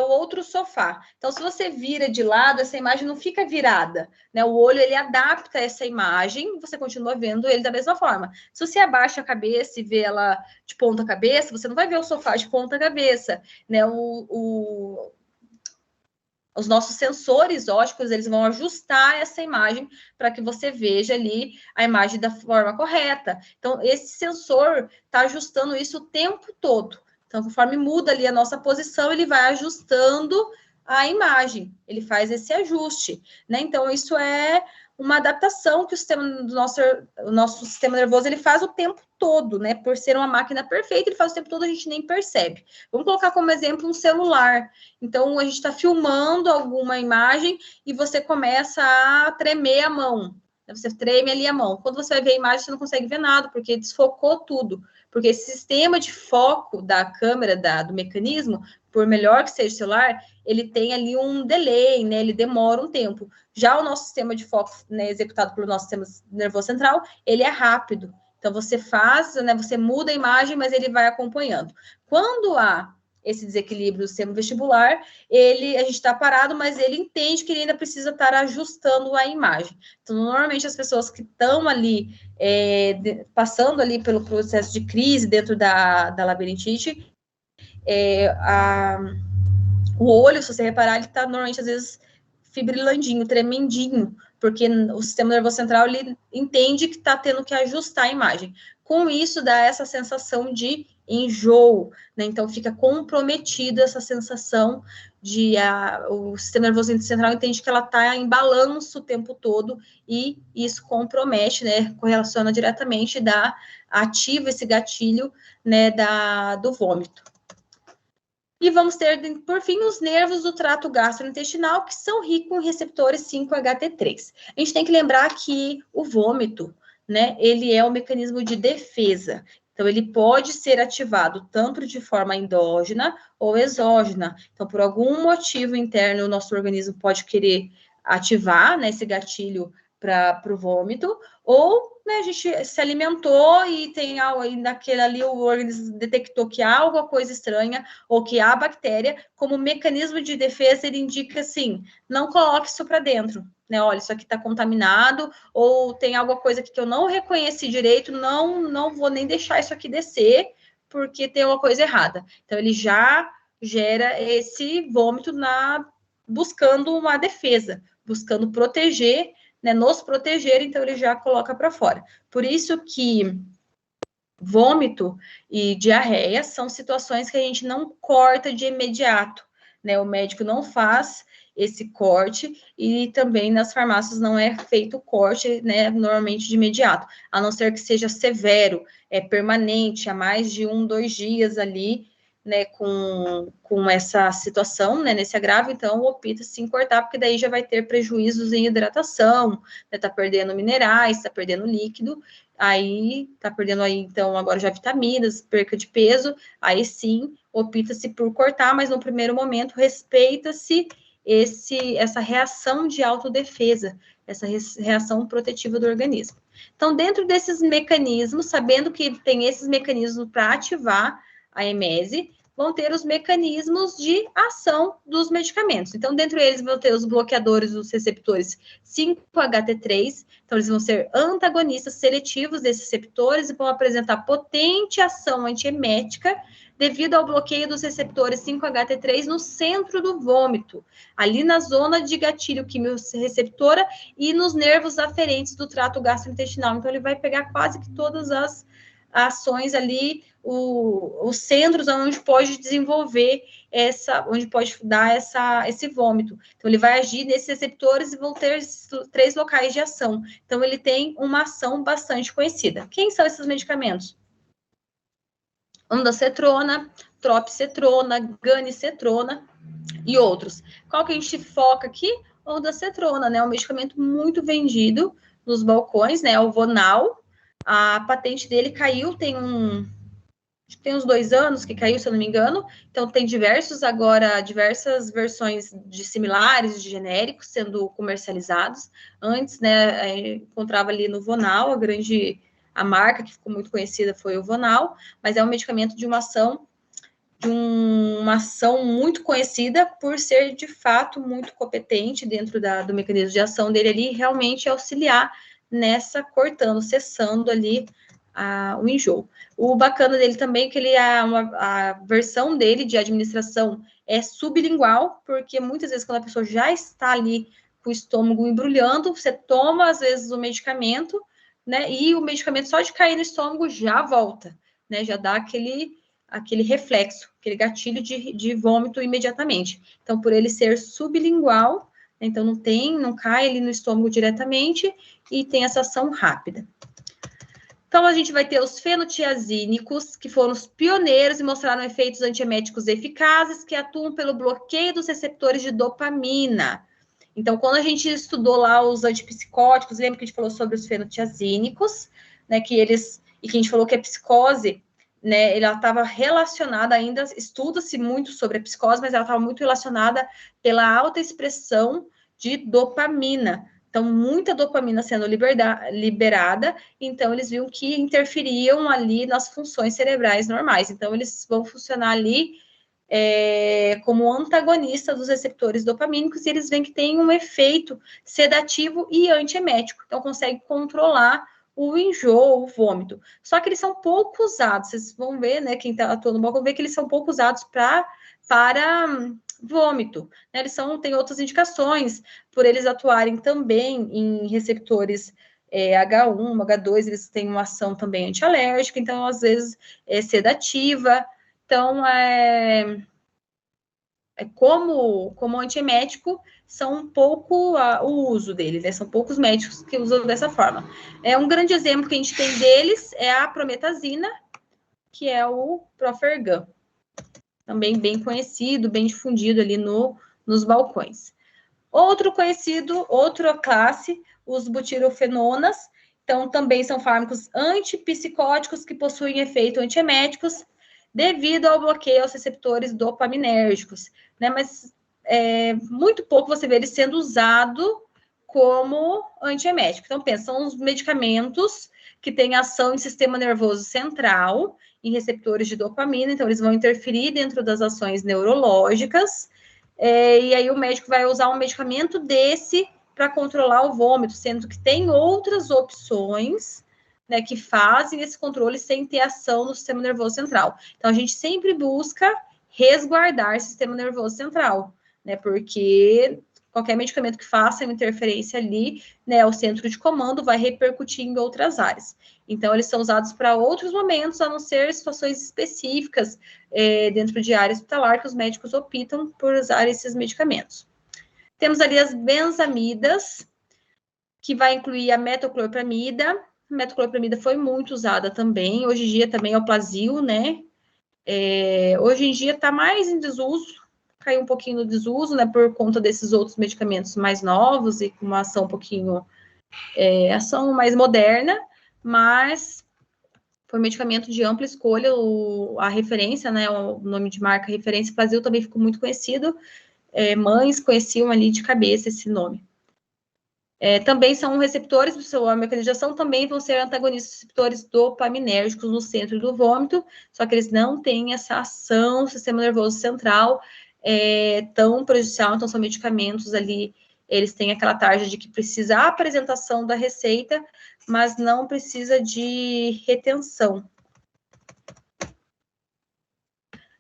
o outro sofá. Então, se você vira de lado, essa imagem não fica virada, né? O olho, ele adapta essa imagem, você continua vendo ele da mesma forma. Se você abaixa a cabeça e vê ela de ponta cabeça, você não vai ver o sofá de ponta cabeça, né? Os nossos sensores ópticos, eles vão ajustar essa imagem para que você veja ali a imagem da forma correta. Então, esse sensor está ajustando isso o tempo todo. Então, conforme muda ali a nossa posição, ele vai ajustando a imagem, ele faz esse ajuste, né? Então, isso é uma adaptação que o nosso sistema nervoso, ele faz o tempo todo, né? Por ser uma máquina perfeita, ele faz o tempo todo, a gente nem percebe. Vamos colocar como exemplo um celular. Então, a gente está filmando alguma imagem e você começa a tremer a mão. Você treme ali a mão. Quando você vai ver a imagem, você não consegue ver nada, porque desfocou tudo. Porque esse sistema de foco da câmera, do mecanismo, por melhor que seja o celular, ele tem ali um delay, né? Ele demora um tempo. Já o nosso sistema de foco, né, executado pelo nosso sistema nervoso central, ele é rápido. Então, você faz, né, você muda a imagem, mas ele vai acompanhando. Quando há esse desequilíbrio do sistema vestibular, a gente está parado, mas ele entende que ele ainda precisa estar ajustando a imagem. Então, normalmente, as pessoas que estão ali, passando ali pelo processo de crise dentro da labirintite, o olho, se você reparar, ele está normalmente, às vezes, fibrilandinho, tremendinho, porque o sistema nervoso central, ele entende que está tendo que ajustar a imagem. Com isso, dá essa sensação de enjoo, né? Então, fica comprometida essa sensação de o sistema nervoso central entende que ela está em balanço o tempo todo e isso compromete, né? Correlaciona diretamente, ativa esse gatilho, né? Do vômito. E vamos ter, por fim, os nervos do trato gastrointestinal, que são ricos em receptores 5-HT3. A gente tem que lembrar que o vômito, né, ele é um mecanismo de defesa. Então, ele pode ser ativado tanto de forma endógena ou exógena. Então, por algum motivo interno, o nosso organismo pode querer ativar, né, esse gatilho para o vômito, ou, né, a gente se alimentou e tem algo aí naquele ali, o organismo detectou que há alguma coisa estranha ou que há bactéria, como mecanismo de defesa, ele indica assim, não coloque isso para dentro, né? Olha, isso aqui está contaminado, ou tem alguma coisa aqui que eu não reconheci direito, não vou nem deixar isso aqui descer, porque tem uma coisa errada. Então, ele já gera esse vômito buscando uma defesa, buscando proteger, né, nos proteger, então ele já coloca para fora. Por isso que vômito e diarreia são situações que a gente não corta de imediato, né? O médico não faz esse corte e também nas farmácias não é feito o corte, né, normalmente de imediato, a não ser que seja severo, permanente, há mais de 2 dias ali, né, com essa situação, né, nesse agravo, então opta-se em cortar, porque daí já vai ter prejuízos em hidratação, né, tá perdendo minerais, tá perdendo líquido, aí tá perdendo aí, então, agora já vitaminas, perca de peso, aí sim, opta-se por cortar, mas no primeiro momento respeita-se essa reação de autodefesa, essa reação protetiva do organismo. Então, dentro desses mecanismos, sabendo que tem esses mecanismos para ativar a emese, vão ter os mecanismos de ação dos medicamentos. Então, dentro deles vão ter os bloqueadores dos receptores 5-HT3, então eles vão ser antagonistas seletivos desses receptores e vão apresentar potente ação antiemética devido ao bloqueio dos receptores 5-HT3 no centro do vômito, ali na zona de gatilho quimiorreceptora e nos nervos aferentes do trato gastrointestinal. Então, ele vai pegar quase que todas as ações ali, os centros onde pode desenvolver onde pode dar esse vômito. Então, ele vai agir nesses receptores e vão ter 3 locais de ação. Então, ele tem uma ação bastante conhecida. Quem são esses medicamentos? Ondansetrona, tropcetrona, ganicetrona e outros. Qual que a gente foca aqui? Ondansetrona, né? É um medicamento muito vendido nos balcões, né? O Vonal. A patente dele caiu, tem uns 2 anos que caiu, se eu não me engano. Então, tem diversas versões de similares, de genéricos, sendo comercializados. Antes, né, encontrava ali no Vonal, a marca que ficou muito conhecida foi o Vonal, mas é um medicamento de uma ação muito conhecida por ser, de fato, muito competente dentro do mecanismo de ação dele ali, realmente auxiliar cessando ali o enjoo. O bacana dele também é que a versão dele de administração é sublingual, porque muitas vezes quando a pessoa já está ali com o estômago embrulhando, você toma, às vezes, o medicamento, né, e o medicamento só de cair no estômago já volta, né, já dá aquele reflexo, aquele gatilho de vômito imediatamente. Então, por ele ser sublingual, então não cai ali no estômago diretamente e tem essa ação rápida. Então, a gente vai ter os fenotiazínicos, que foram os pioneiros e mostraram efeitos antieméticos eficazes que atuam pelo bloqueio dos receptores de dopamina. Então, quando a gente estudou lá os antipsicóticos, lembra que a gente falou sobre os fenotiazínicos, né, que a gente falou que a psicose, né, ela estava relacionada ainda, estuda-se muito sobre a psicose, mas ela estava muito relacionada pela alta expressão de dopamina. Então, muita dopamina sendo liberada, então eles viram que interferiam ali nas funções cerebrais normais. Então, eles vão funcionar ali como antagonista dos receptores dopamínicos, e eles veem que tem um efeito sedativo e antiemético. Então, consegue controlar o enjoo, o vômito. Só que eles são pouco usados. Vocês vão ver, né? Quem está atuando no balcão vê que eles são pouco usados para vômito. Né? Tem outras indicações, por eles atuarem também em receptores H1, H2, eles têm uma ação também antialérgica, então, às vezes, é sedativa. Então, como antiemético, são pouco o uso deles, né? São poucos médicos que usam dessa forma. Um grande exemplo que a gente tem deles é a prometazina, que é o Profergan. Também bem conhecido, bem difundido ali nos balcões. Outra classe, os butirofenonas. Então, também são fármacos antipsicóticos que possuem efeito antieméticos devido ao bloqueio aos receptores dopaminérgicos, né? Mas muito pouco você vê ele sendo usado como antiemético. Então, pensa, são os medicamentos que têm ação em sistema nervoso central, em receptores de dopamina, então eles vão interferir dentro das ações neurológicas, e aí o médico vai usar um medicamento desse para controlar o vômito, sendo que tem outras opções, né, que fazem esse controle sem ter ação no sistema nervoso central. Então, a gente sempre busca resguardar o sistema nervoso central, né, porque qualquer medicamento que faça uma interferência ali, né, o centro de comando vai repercutir em outras áreas. Então, eles são usados para outros momentos, a não ser situações específicas dentro de área hospitalar, que os médicos optam por usar esses medicamentos. Temos ali as benzamidas, que vai incluir a metoclopramida. A metoclopramida foi muito usada também. Hoje em dia também é o Plasil, né? Hoje em dia está mais em desuso, caiu um pouquinho no desuso, né? Por conta desses outros medicamentos mais novos e com uma ação um pouquinho, ação mais moderna, mas foi um medicamento de ampla escolha. A referência, né? O nome de marca referência Plasil também ficou muito conhecido. Mães conheciam ali de cabeça esse nome. Também são receptores, sua mecanização também vão ser antagonistas receptores dopaminérgicos no centro do vômito, só que eles não têm essa ação no sistema nervoso central tão prejudicial, então são medicamentos ali, eles têm aquela tarja de que precisa a apresentação da receita, mas não precisa de retenção.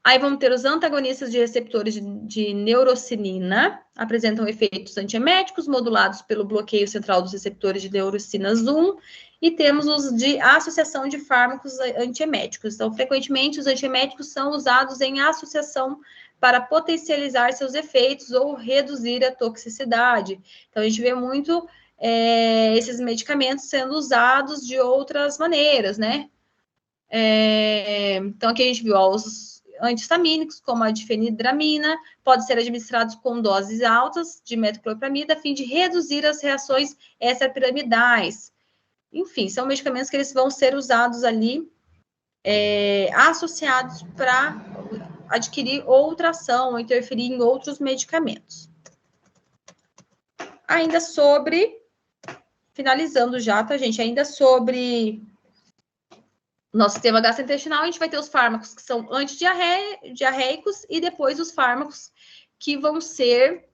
Aí vamos ter os antagonistas de receptores de neurocilina, apresentam efeitos antieméticos modulados pelo bloqueio central dos receptores de neurocinas 1, e temos os de associação de fármacos antieméticos. Então, frequentemente, os antieméticos são usados em associação para potencializar seus efeitos ou reduzir a toxicidade. Então, a gente vê muito esses medicamentos sendo usados de outras maneiras, né? Então, aqui a gente viu os anti-histamínicos, como a difenidramina, podem ser administrados com doses altas de metoclopramida, a fim de reduzir as reações extrapiramidais. Enfim, são medicamentos que eles vão ser usados ali, associados para adquirir outra ação, ou interferir em outros medicamentos. Ainda sobre, finalizando já, tá, gente? Ainda sobre nosso sistema gastrointestinal, a gente vai ter os fármacos que são antidiarreicos e depois os fármacos que vão ser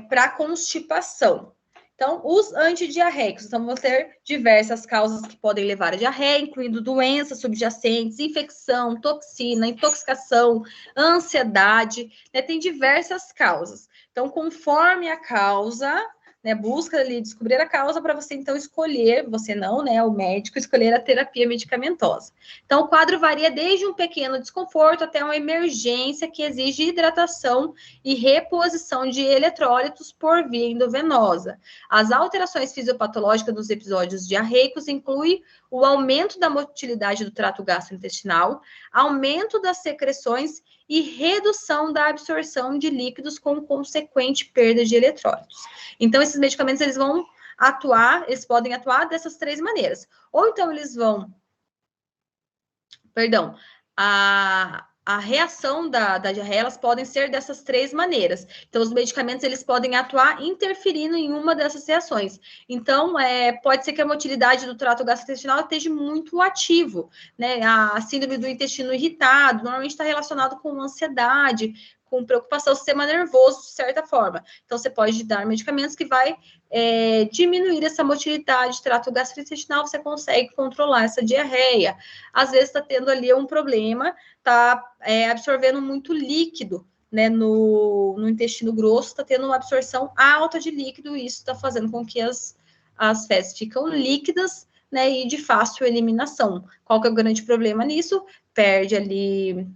para constipação. Então, os antidiarreicos, então, vão ter diversas causas que podem levar a diarreia, incluindo doenças subjacentes, infecção, toxina, intoxicação, ansiedade, né? Tem diversas causas. Então, conforme a causa, né, busca ali descobrir a causa para você, então, escolher, você não, né, o médico, escolher a terapia medicamentosa. Então, o quadro varia desde um pequeno desconforto até uma emergência que exige hidratação e reposição de eletrólitos por via endovenosa. As alterações fisiopatológicas dos episódios diarreicos incluem o aumento da motilidade do trato gastrointestinal, aumento das secreções e redução da absorção de líquidos com consequente perda de eletrólitos. Então, esses medicamentos, eles vão atuar, eles podem atuar dessas três maneiras. Ou então, eles vão... Perdão, a reação da diarreia, elas podem ser dessas três maneiras. Então, os medicamentos, eles podem atuar interferindo em uma dessas reações. Então, pode ser que a motilidade do trato gastrointestinal esteja muito ativo, né? A síndrome do intestino irritado, normalmente está relacionado com ansiedade, com preocupação do sistema nervoso, de certa forma. Então, você pode dar medicamentos que vai diminuir essa motilidade, trato gastrointestinal, você consegue controlar essa diarreia. Às vezes, está tendo ali um problema, está absorvendo muito líquido, né, no intestino grosso, está tendo uma absorção alta de líquido, e isso está fazendo com que as fezes ficam líquidas, né, e de fácil eliminação. Qual que é o grande problema nisso? Perde ali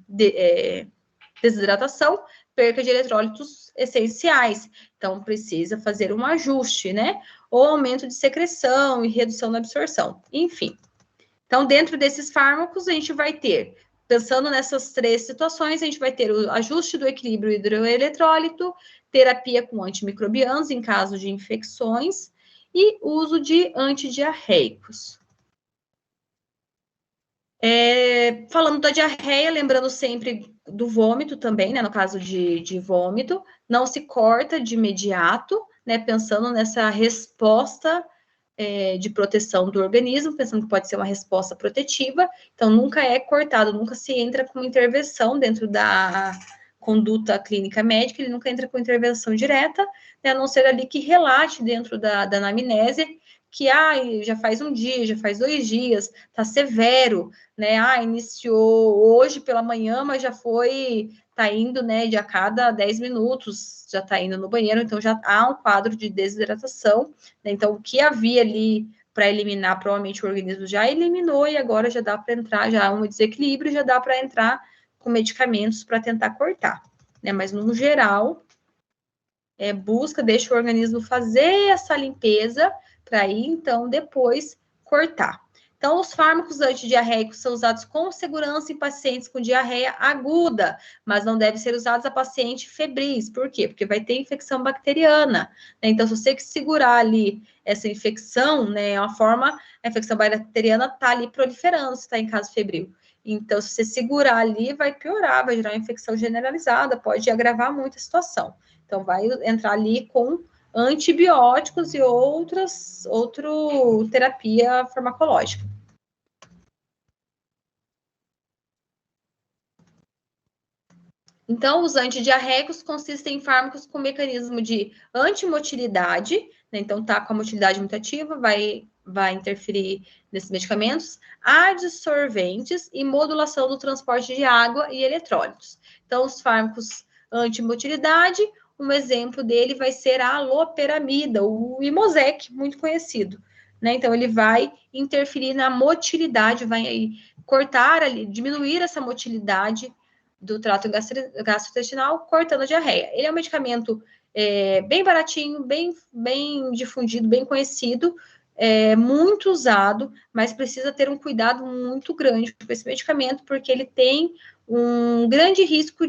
desidratação, perca de eletrólitos essenciais. Então, precisa fazer um ajuste, né? Ou aumento de secreção e redução da absorção. Enfim. Então, dentro desses fármacos, a gente vai ter, pensando nessas três situações, a gente vai ter o ajuste do equilíbrio hidroeletrólito, terapia com antimicrobianos em caso de infecções e uso de antidiarreicos. Falando da diarreia, lembrando sempre do vômito também, né? No caso de vômito, não se corta de imediato, né, pensando nessa resposta de proteção do organismo, pensando que pode ser uma resposta protetiva, então nunca é cortado, nunca se entra com intervenção dentro da conduta clínica médica, ele nunca entra com intervenção direta, né, a não ser ali que relate dentro da anamnese que já faz um dia, já faz 2 dias, tá severo, né? Iniciou hoje pela manhã, mas já tá indo, né, de a cada 10 minutos, já tá indo no banheiro, então já há um quadro de desidratação, né? Então, o que havia ali para eliminar, provavelmente o organismo já eliminou e agora já dá para entrar, já há um desequilíbrio, já dá para entrar com medicamentos para tentar cortar, né? Mas, no geral, deixa o organismo fazer essa limpeza para aí, então, depois cortar. Então, os fármacos antidiarreicos são usados com segurança em pacientes com diarreia aguda, mas não devem ser usados a pacientes febris. Por quê? Porque vai ter infecção bacteriana, né? Então, se você segurar ali essa infecção, né, a infecção bacteriana está ali proliferando, se está em caso febril. Então, se você segurar ali, vai piorar, vai gerar uma infecção generalizada, pode agravar muito a situação. Então, vai entrar ali com antibióticos e outra terapia farmacológica. Então, os antidiarreicos consistem em fármacos com mecanismo de antimotilidade, né? Então, tá com a motilidade muito ativa, vai interferir nesses medicamentos, adsorventes e modulação do transporte de água e eletrólitos. Então, os fármacos antimotilidade, um exemplo dele vai ser a aloperamida, o Imosec, muito conhecido, né? Então, ele vai interferir na motilidade, vai cortar ali, diminuir essa motilidade do trato gastrointestinal, cortando a diarreia. Ele é um medicamento bem baratinho, bem difundido, bem conhecido, muito usado, mas precisa ter um cuidado muito grande com esse medicamento, porque ele tem um grande risco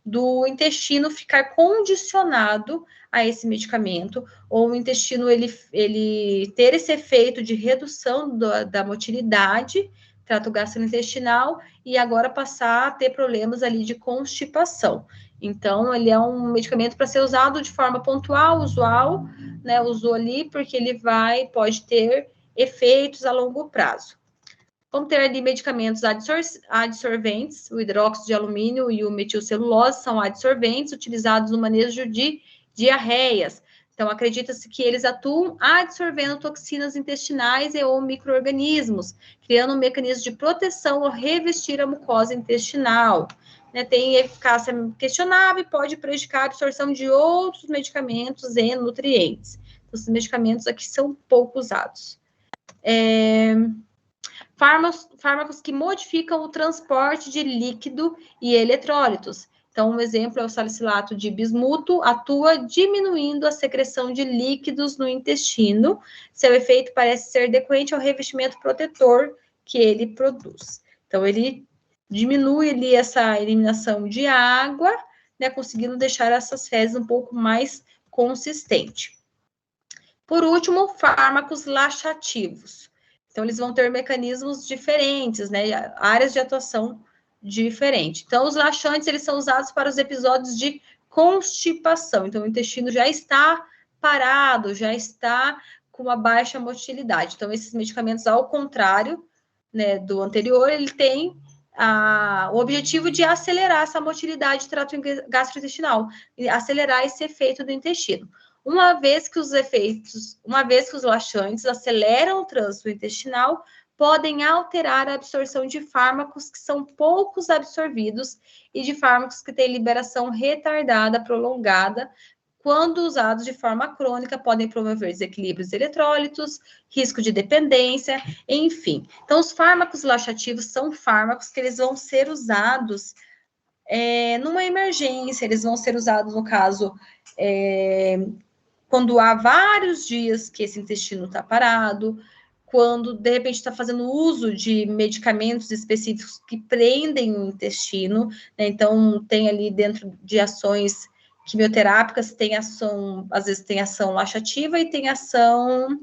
do intestino ficar condicionado a esse medicamento, ou o intestino ele ter esse efeito de redução da motilidade, trato gastrointestinal, e agora passar a ter problemas ali de constipação. Então, ele é um medicamento para ser usado de forma pontual, usual, né? Usou ali porque ele pode ter efeitos a longo prazo. Vamos ter ali medicamentos adsorventes, o hidróxido de alumínio e o metilcelulose são adsorventes utilizados no manejo de diarreias. Então, acredita-se que eles atuam adsorvendo toxinas intestinais e ou micro-organismos, criando um mecanismo de proteção ao revestir a mucosa intestinal. Né, tem eficácia questionável e pode prejudicar a absorção de outros medicamentos e nutrientes. Então, esses medicamentos aqui são pouco usados. Fármacos que modificam o transporte de líquido e eletrólitos. Então, um exemplo é o salicilato de bismuto, atua diminuindo a secreção de líquidos no intestino. Seu efeito parece ser decorrente ao revestimento protetor que ele produz. Então, ele diminui ali essa eliminação de água, né, conseguindo deixar essas fezes um pouco mais consistentes. Por último, fármacos laxativos. Então, eles vão ter mecanismos diferentes, né, áreas de atuação diferentes. Então, os laxantes, eles são usados para os episódios de constipação. Então, o intestino já está parado, já está com uma baixa motilidade. Então, esses medicamentos, ao contrário, né, do anterior, ele tem o objetivo de acelerar essa motilidade de trato gastrointestinal, e acelerar esse efeito do intestino. Uma vez que os laxantes aceleram o trânsito intestinal, podem alterar a absorção de fármacos que são poucos absorvidos e de fármacos que têm liberação retardada, prolongada. Quando usados de forma crônica, podem promover desequilíbrios eletrólitos, risco de dependência, enfim. Então, os fármacos laxativos são fármacos que eles vão ser usados numa emergência, eles vão ser usados, no caso, quando há vários dias que esse intestino está parado, quando, de repente, está fazendo uso de medicamentos específicos que prendem o intestino, né? Então, tem ali dentro de ações quimioterápicas, tem ação, às vezes tem ação laxativa e tem ação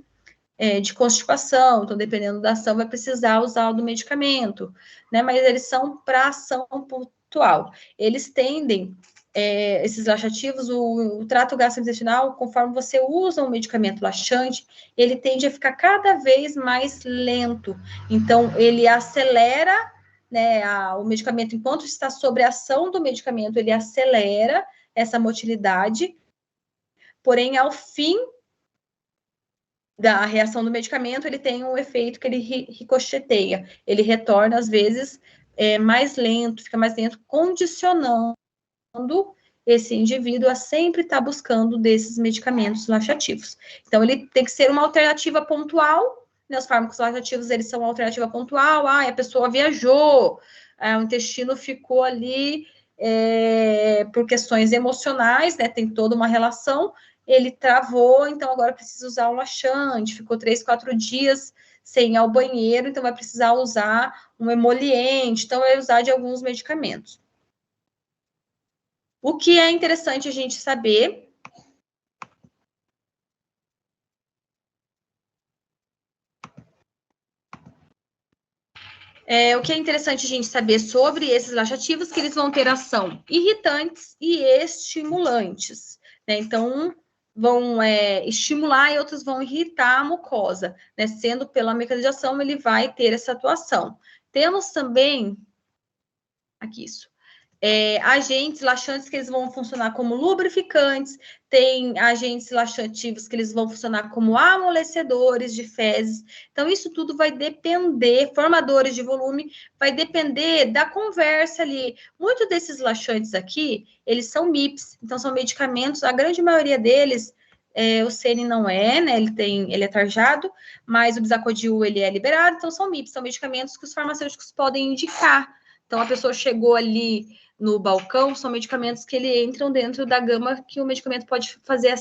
de constipação, então, dependendo da ação, vai precisar usar o do medicamento, né? Mas eles são para ação pontual. Eles tendem esses laxativos, o trato gastrointestinal, conforme você usa um medicamento laxante, ele tende a ficar cada vez mais lento. Então, ele acelera, né, o medicamento, enquanto está sob a ação do medicamento, ele acelera essa motilidade, porém, ao fim da reação do medicamento, ele tem um efeito que ele ricocheteia, ele retorna, às vezes, mais lento, fica mais lento, condicionando esse indivíduo a sempre estar buscando desses medicamentos laxativos. Então, ele tem que ser uma alternativa pontual, né? Os fármacos laxativos, eles são uma alternativa pontual, a pessoa viajou, o intestino ficou ali por questões emocionais, né? Tem toda uma relação, ele travou, então agora precisa usar um laxante, ficou 3, 4 dias sem ir ao banheiro, então vai precisar usar um emoliente, então vai usar de alguns medicamentos. O que é interessante a gente saber o que é interessante a gente saber sobre esses laxativos, que eles vão ter ação irritantes e estimulantes, né? Então, vão estimular e outros vão irritar a mucosa, né? Sendo pela mecanização, ele vai ter essa atuação. Temos também, aqui isso, agentes laxantes que eles vão funcionar como lubrificantes, tem agentes laxativos que eles vão funcionar como amolecedores de fezes. Então, isso tudo vai depender, formadores de volume, vai depender da conversa ali. Muitos desses laxantes aqui, eles são MIPs, então são medicamentos, a grande maioria deles, o Sene não é, né? Ele é tarjado, mas o Bisacodyl, ele é liberado, então são MIPs, são medicamentos que os farmacêuticos podem indicar. Então, a pessoa chegou ali no balcão, são medicamentos que ele entram dentro da gama que o medicamento pode fazer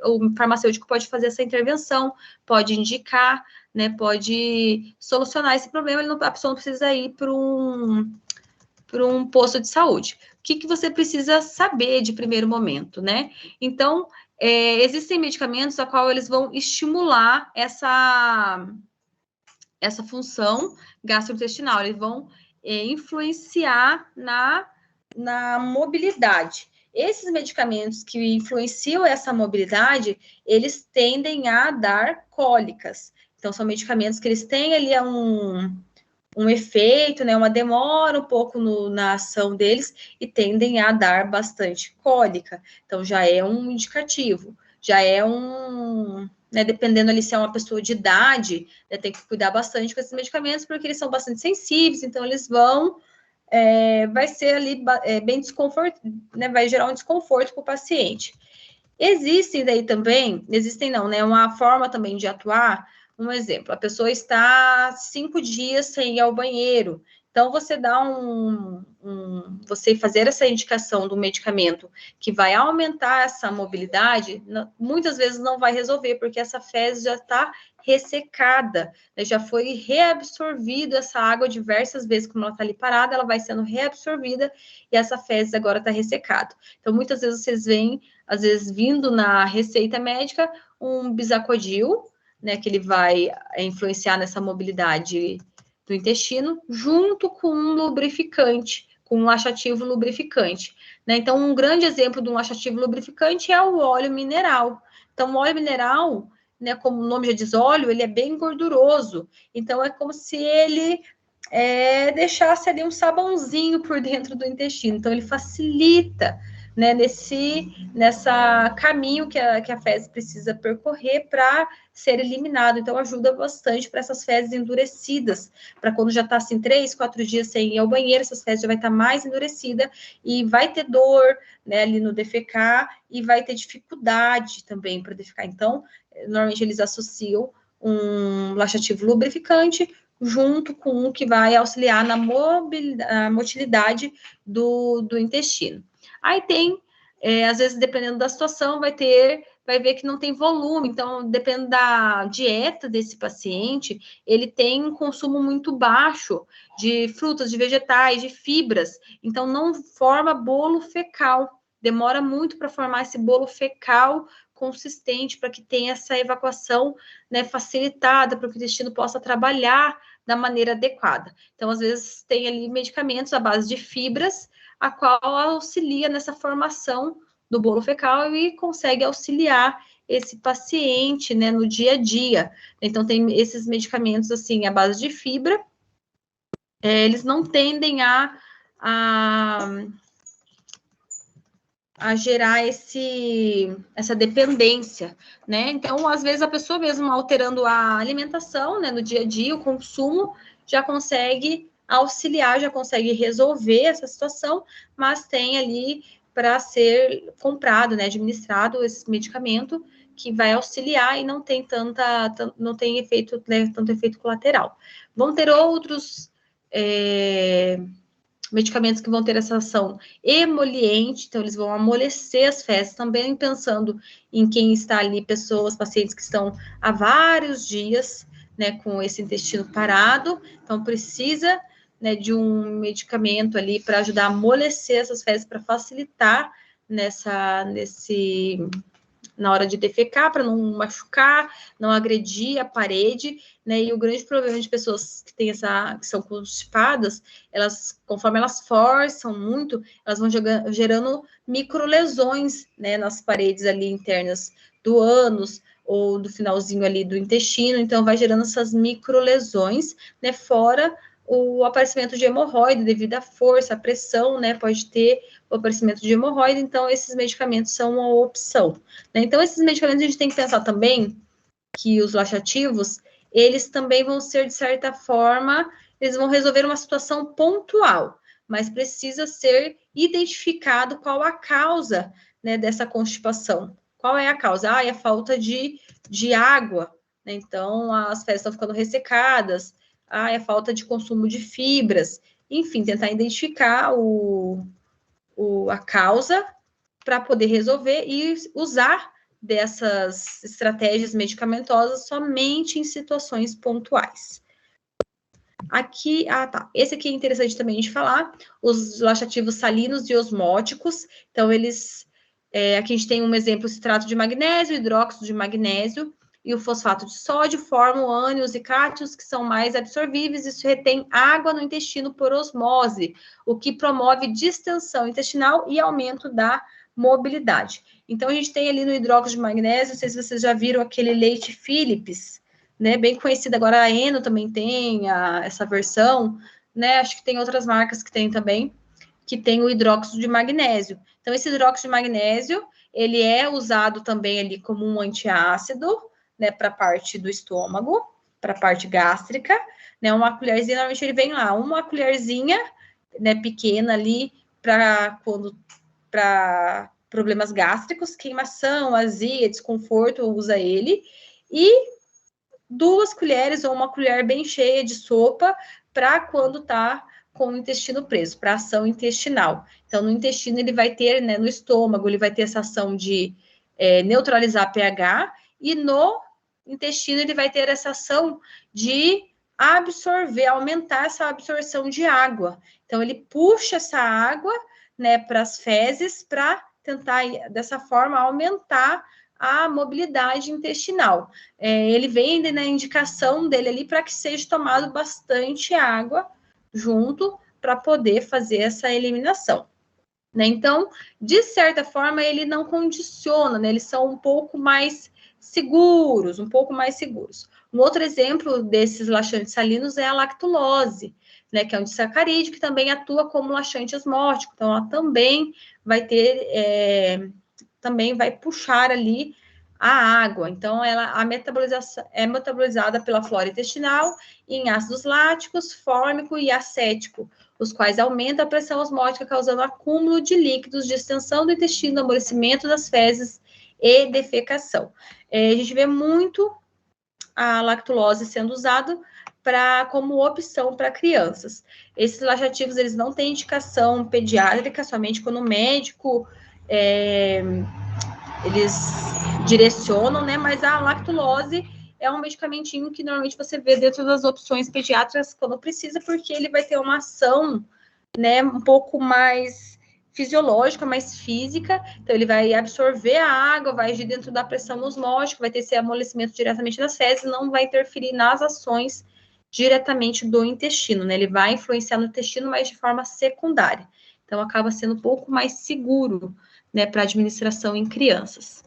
o farmacêutico pode fazer essa intervenção, pode indicar, né, pode solucionar esse problema, a pessoa não precisa ir para um posto de saúde. O que você precisa saber de primeiro momento, né? Então, existem medicamentos a qual eles vão estimular essa função gastrointestinal, eles vão influenciar na mobilidade. Esses medicamentos que influenciam essa mobilidade, eles tendem a dar cólicas. Então, são medicamentos que eles têm ali um efeito, né, uma demora um pouco na ação deles e tendem a dar bastante cólica. Então, já é um indicativo, já é né, dependendo ali se é uma pessoa de idade, né, tem que cuidar bastante com esses medicamentos, porque eles são bastante sensíveis, então eles vão vai ser ali bem desconforto, né, vai gerar um desconforto para o paciente. Existem não, né, uma forma também de atuar, um exemplo, a pessoa está 5 dias sem ir ao banheiro, então você dá você fazer essa indicação do medicamento que vai aumentar essa mobilidade, muitas vezes não vai resolver, porque essa fezes já está ressecada, né? Já foi reabsorvida essa água diversas vezes, como ela está ali parada, ela vai sendo reabsorvida e essa fezes agora está ressecada. Então, muitas vezes vocês veem, às vezes, vindo na receita médica, um Bisacodyl, né, que ele vai influenciar nessa mobilidade do intestino, junto com um lubrificante, com um laxativo lubrificante, né? Então, um grande exemplo de um laxativo lubrificante é o óleo mineral. Então, o óleo mineral, né, como o nome já diz, óleo, ele é bem gorduroso. Então, é como se ele deixasse ali um sabãozinho por dentro do intestino. Então, ele facilita, né, nessa caminho que a fezes precisa percorrer para ser eliminado. Então, ajuda bastante para essas fezes endurecidas, para quando já está assim 3, 4 dias sem ir ao banheiro, essas fezes já vai estar mais endurecida e vai ter dor, né, ali no defecar e vai ter dificuldade também para defecar. Então, normalmente eles associam um laxativo lubrificante junto com o que vai auxiliar na motilidade do intestino. Aí tem, às vezes, dependendo da situação, vai ver que não tem volume, então, dependendo da dieta desse paciente, ele tem um consumo muito baixo de frutas, de vegetais, de fibras, então não forma bolo fecal, demora muito para formar esse bolo fecal consistente, para que tenha essa evacuação, né, facilitada, para que o intestino possa trabalhar da maneira adequada. Então, às vezes, tem ali medicamentos à base de fibras, a qual auxilia nessa formação do bolo fecal e consegue auxiliar esse paciente, né, no dia a dia. Então, tem esses medicamentos, assim, à base de fibra, eles não tendem a gerar essa dependência, né? Então, às vezes, a pessoa mesmo alterando a alimentação, né, no dia a dia, o consumo, já consegue auxiliar, já consegue resolver essa situação, mas tem ali para ser comprado, né, administrado esse medicamento que vai auxiliar e não tem não tem efeito, né, tanto efeito colateral. Vão ter outros medicamentos que vão ter essa ação emoliente, então eles vão amolecer as fezes, também pensando em quem está ali, pacientes que estão há vários dias, né, com esse intestino parado, então precisa, né, de um medicamento ali para ajudar a amolecer essas fezes, para facilitar na hora de defecar, para não machucar, não agredir a parede, né? E o grande problema de pessoas que são constipadas, conforme elas forçam muito, elas vão gerando microlesões, né, nas paredes ali internas do ânus ou do finalzinho ali do intestino, então vai gerando essas microlesões, né? Fora o aparecimento de hemorroide devido à força, à pressão, né? Pode ter o aparecimento de hemorroide, então esses medicamentos são uma opção, né? Então, esses medicamentos a gente tem que pensar também que os laxativos, eles também vão ser, de certa forma, eles vão resolver uma situação pontual, mas precisa ser identificado qual a causa, né, dessa constipação. Qual é a causa? É a falta de água, né? Então, as fezes estão ficando ressecadas, é a falta de consumo de fibras, enfim, tentar identificar a causa para poder resolver e usar dessas estratégias medicamentosas somente em situações pontuais. Aqui, tá. Esse aqui é interessante também de falar, os laxativos salinos e osmóticos. Então, aqui a gente tem um exemplo, citrato de magnésio, hidróxido de magnésio e o fosfato de sódio formam ânions e cátions que são mais absorvíveis. Isso retém água no intestino por osmose, o que promove distensão intestinal e aumento da mobilidade. Então, a gente tem ali no hidróxido de magnésio, não sei se vocês já viram aquele leite Philips, né, bem conhecido. Agora a Eno também tem essa versão, né, acho que tem outras marcas que tem também, que tem o hidróxido de magnésio. Então, esse hidróxido de magnésio, ele é usado também ali como um antiácido, né, para a parte do estômago, para a parte gástrica, né, uma colherzinha, normalmente ele vem lá, uma colherzinha, né, pequena ali, para problemas gástricos, queimação, azia, desconforto, usa ele, e 2 colheres ou uma colher bem cheia de sopa para quando está com o intestino preso, para ação intestinal. Então, no intestino ele vai ter, né, no estômago, ele vai ter essa ação de neutralizar pH, e no intestino ele vai ter essa ação de absorver, aumentar essa absorção de água. Então, ele puxa essa água, né, para as fezes, para tentar, dessa forma, aumentar a mobilidade intestinal. Ele vem na indicação dele ali para que seja tomado bastante água junto para poder fazer essa eliminação, né? Então, de certa forma, ele não condiciona, né? Eles são um pouco mais seguros, Um outro exemplo desses laxantes salinos é a lactulose, né? Que é um disacarídeo que também atua como laxante osmótico. Então, ela também vai ter, também vai puxar ali a água. Então, a metabolização é metabolizada pela flora intestinal em ácidos láticos, fórmico e acético, os quais aumentam a pressão osmótica, causando acúmulo de líquidos, distensão do intestino, amolecimento das fezes e defecação. A gente vê muito a lactulose sendo usado como opção para crianças. Esses laxativos, eles não têm indicação pediátrica, somente quando o médico eles direcionam, né? Mas a lactulose é um medicamentinho que normalmente você vê dentro das opções pediátricas quando precisa, porque ele vai ter uma ação, né, um pouco mais fisiológica, mais física. Então, ele vai absorver a água, vai agir dentro da pressão osmótica, vai ter esse amolecimento diretamente das fezes, não vai interferir nas ações diretamente do intestino, né? Ele vai influenciar no intestino, mas de forma secundária. Então, acaba sendo um pouco mais seguro, né, para administração em crianças.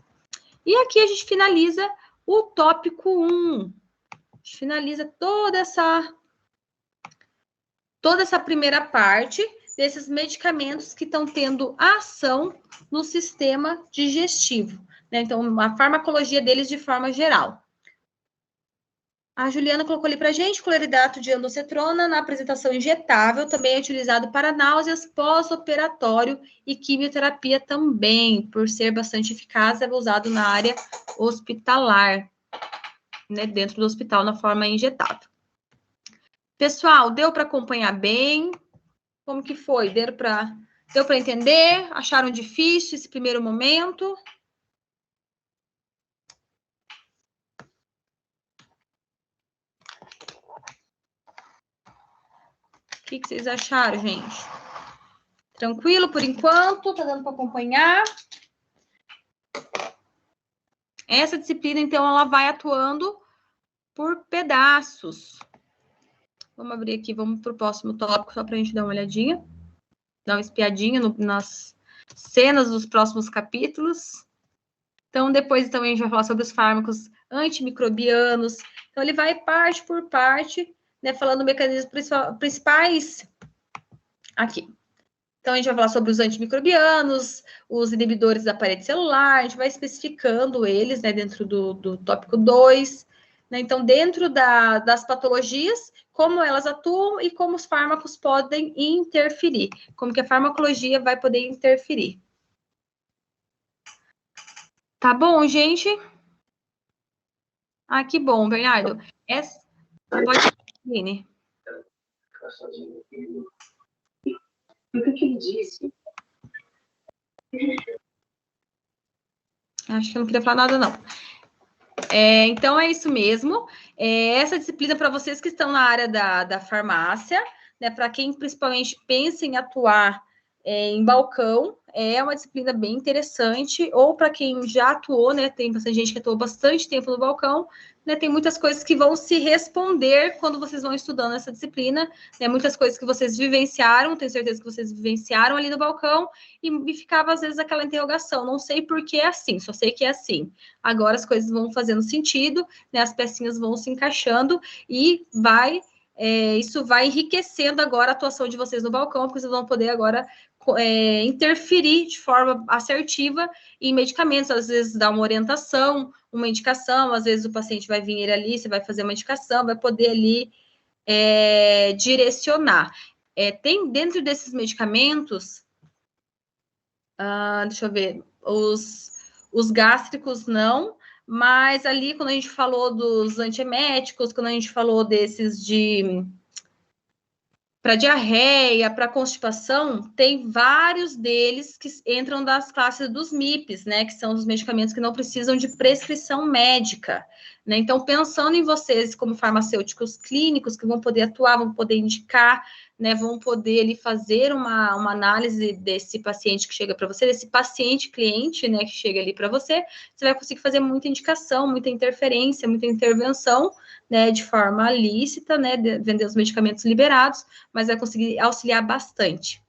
E aqui a gente finaliza o tópico 1. A gente finaliza toda essa primeira parte desses medicamentos que estão tendo ação no sistema digestivo, né? Então, a farmacologia deles de forma geral. A Juliana colocou ali para a gente, cloridato de andocetrona na apresentação injetável, também é utilizado para náuseas pós-operatório e quimioterapia também, por ser bastante eficaz, é usado na área hospitalar, né, dentro do hospital, na forma injetável. Pessoal, deu para acompanhar bem? Como que foi? Deu para entender? Acharam difícil esse primeiro momento? O que vocês acharam, gente? Tranquilo por enquanto? Tá dando para acompanhar? Essa disciplina, então, ela vai atuando por pedaços. Vamos abrir aqui, vamos para o próximo tópico, só para a gente dar uma olhadinha. Dar uma espiadinha nas cenas dos próximos capítulos. Então, depois também a gente vai falar sobre os fármacos antimicrobianos. Então, ele vai parte por parte, né, falando mecanismos principais aqui. Então, a gente vai falar sobre os antimicrobianos, os inibidores da parede celular, a gente vai especificando eles, né, dentro do tópico 2. Né? Então, dentro das patologias, como elas atuam e como os fármacos podem interferir, como que a farmacologia vai poder interferir. Tá bom, gente? Ah, que bom, Bernardo. Pode ir, Aline. O que ele disse? Acho que eu não queria falar nada, não. Então, é isso mesmo. Essa disciplina para vocês que estão na área da farmácia, né, para quem principalmente pensa em atuar em balcão, é uma disciplina bem interessante, ou para quem já atuou, né, tem bastante gente que atuou bastante tempo no balcão, né, tem muitas coisas que vão se responder quando vocês vão estudando essa disciplina, né, muitas coisas que vocês vivenciaram, tenho certeza que vocês vivenciaram ali no balcão, e ficava às vezes aquela interrogação, não sei por que é assim, só sei que é assim. Agora as coisas vão fazendo sentido, né, as pecinhas vão se encaixando e isso vai enriquecendo agora a atuação de vocês no balcão, porque vocês vão poder agora interferir de forma assertiva em medicamentos, às vezes dar uma orientação, uma indicação, às vezes o paciente vai vir ali, você vai fazer uma indicação, vai poder ali direcionar. Tem dentro desses medicamentos, deixa eu ver, os gástricos não, mas ali quando a gente falou dos antieméticos, quando a gente falou desses para diarreia, para constipação, tem vários deles que entram das classes dos MIPs, né, que são os medicamentos que não precisam de prescrição médica, né? Então, pensando em vocês como farmacêuticos clínicos que vão poder atuar, vão poder indicar, né, vão poder ali fazer uma análise desse paciente que chega para você, desse paciente cliente, né, que chega ali para você, você vai conseguir fazer muita indicação, muita interferência, muita intervenção, né, de forma lícita, né, vender os medicamentos liberados, mas vai conseguir auxiliar bastante.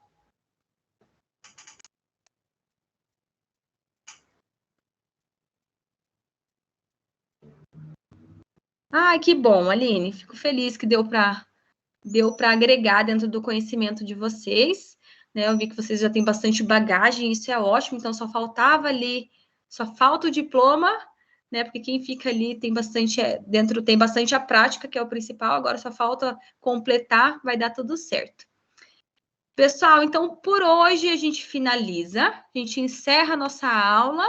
Ai, que bom, Aline, fico feliz que deu para agregar dentro do conhecimento de vocês, né? Eu vi que vocês já têm bastante bagagem, isso é ótimo, então só faltava ali, só falta o diploma, né? Porque quem fica ali tem bastante tem bastante a prática, que é o principal, agora só falta completar, vai dar tudo certo. Pessoal, então por hoje a gente finaliza, a gente encerra a nossa aula,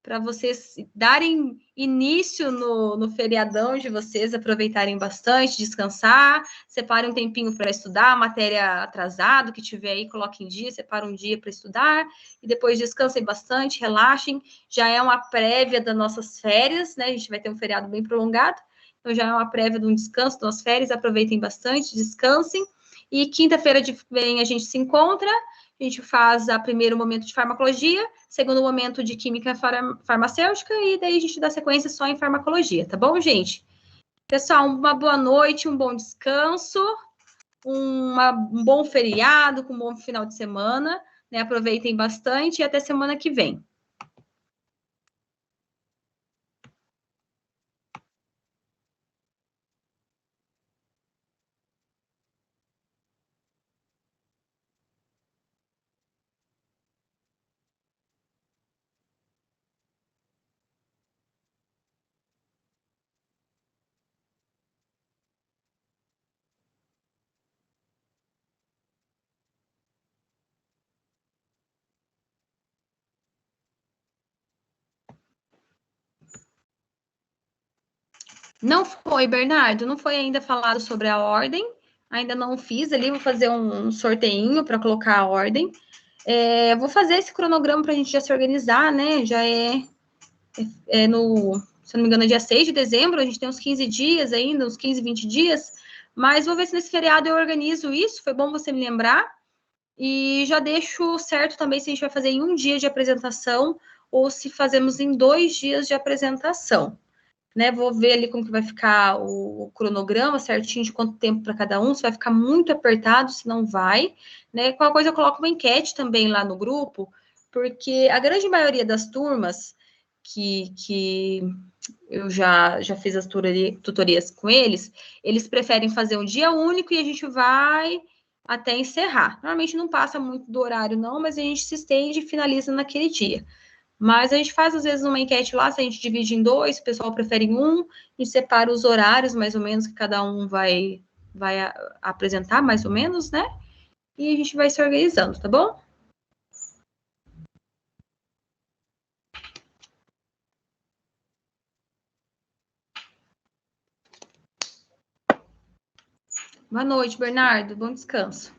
para vocês darem início no feriadão de vocês, aproveitarem bastante, descansar, separem um tempinho para estudar, matéria atrasada, que tiver aí, coloque em dia, separa um dia para estudar, e depois descansem bastante, relaxem, já é uma prévia das nossas férias, né, a gente vai ter um feriado bem prolongado, então já é uma prévia de um descanso das férias, aproveitem bastante, descansem, e quinta-feira de vem a gente se encontra, a gente faz o primeiro momento de farmacologia, segundo momento de química farmacêutica, e daí a gente dá sequência só em farmacologia, tá bom, gente? Pessoal, uma boa noite, um bom descanso. um bom feriado, com um bom final de semana, né? Aproveitem bastante e até semana que vem. Não foi, Bernardo, não foi ainda falado sobre a ordem, ainda não fiz ali, vou fazer um sorteinho para colocar a ordem. Vou fazer esse cronograma para a gente já se organizar, né? Já se não me engano, é dia 6 de dezembro, a gente tem uns 15 dias ainda, uns 15, 20 dias, mas vou ver se nesse feriado eu organizo isso, foi bom você me lembrar, e já deixo certo também se a gente vai fazer em um dia de apresentação ou se fazemos em 2 dias de apresentação. Né, vou ver ali como que vai ficar o cronograma certinho de quanto tempo para cada um, se vai ficar muito apertado, se não vai, né? Qualquer coisa eu coloco uma enquete também lá no grupo, porque a grande maioria das turmas que eu já fiz as tutorias com eles, eles preferem fazer um dia único e a gente vai até encerrar. Normalmente não passa muito do horário, não, mas a gente se estende e finaliza naquele dia. Mas a gente faz, às vezes, uma enquete lá, se a gente divide em 2, o pessoal prefere em um, e separa os horários, mais ou menos, que cada um vai apresentar, mais ou menos, né? E a gente vai se organizando, tá bom? Boa noite, Bernardo. Bom descanso.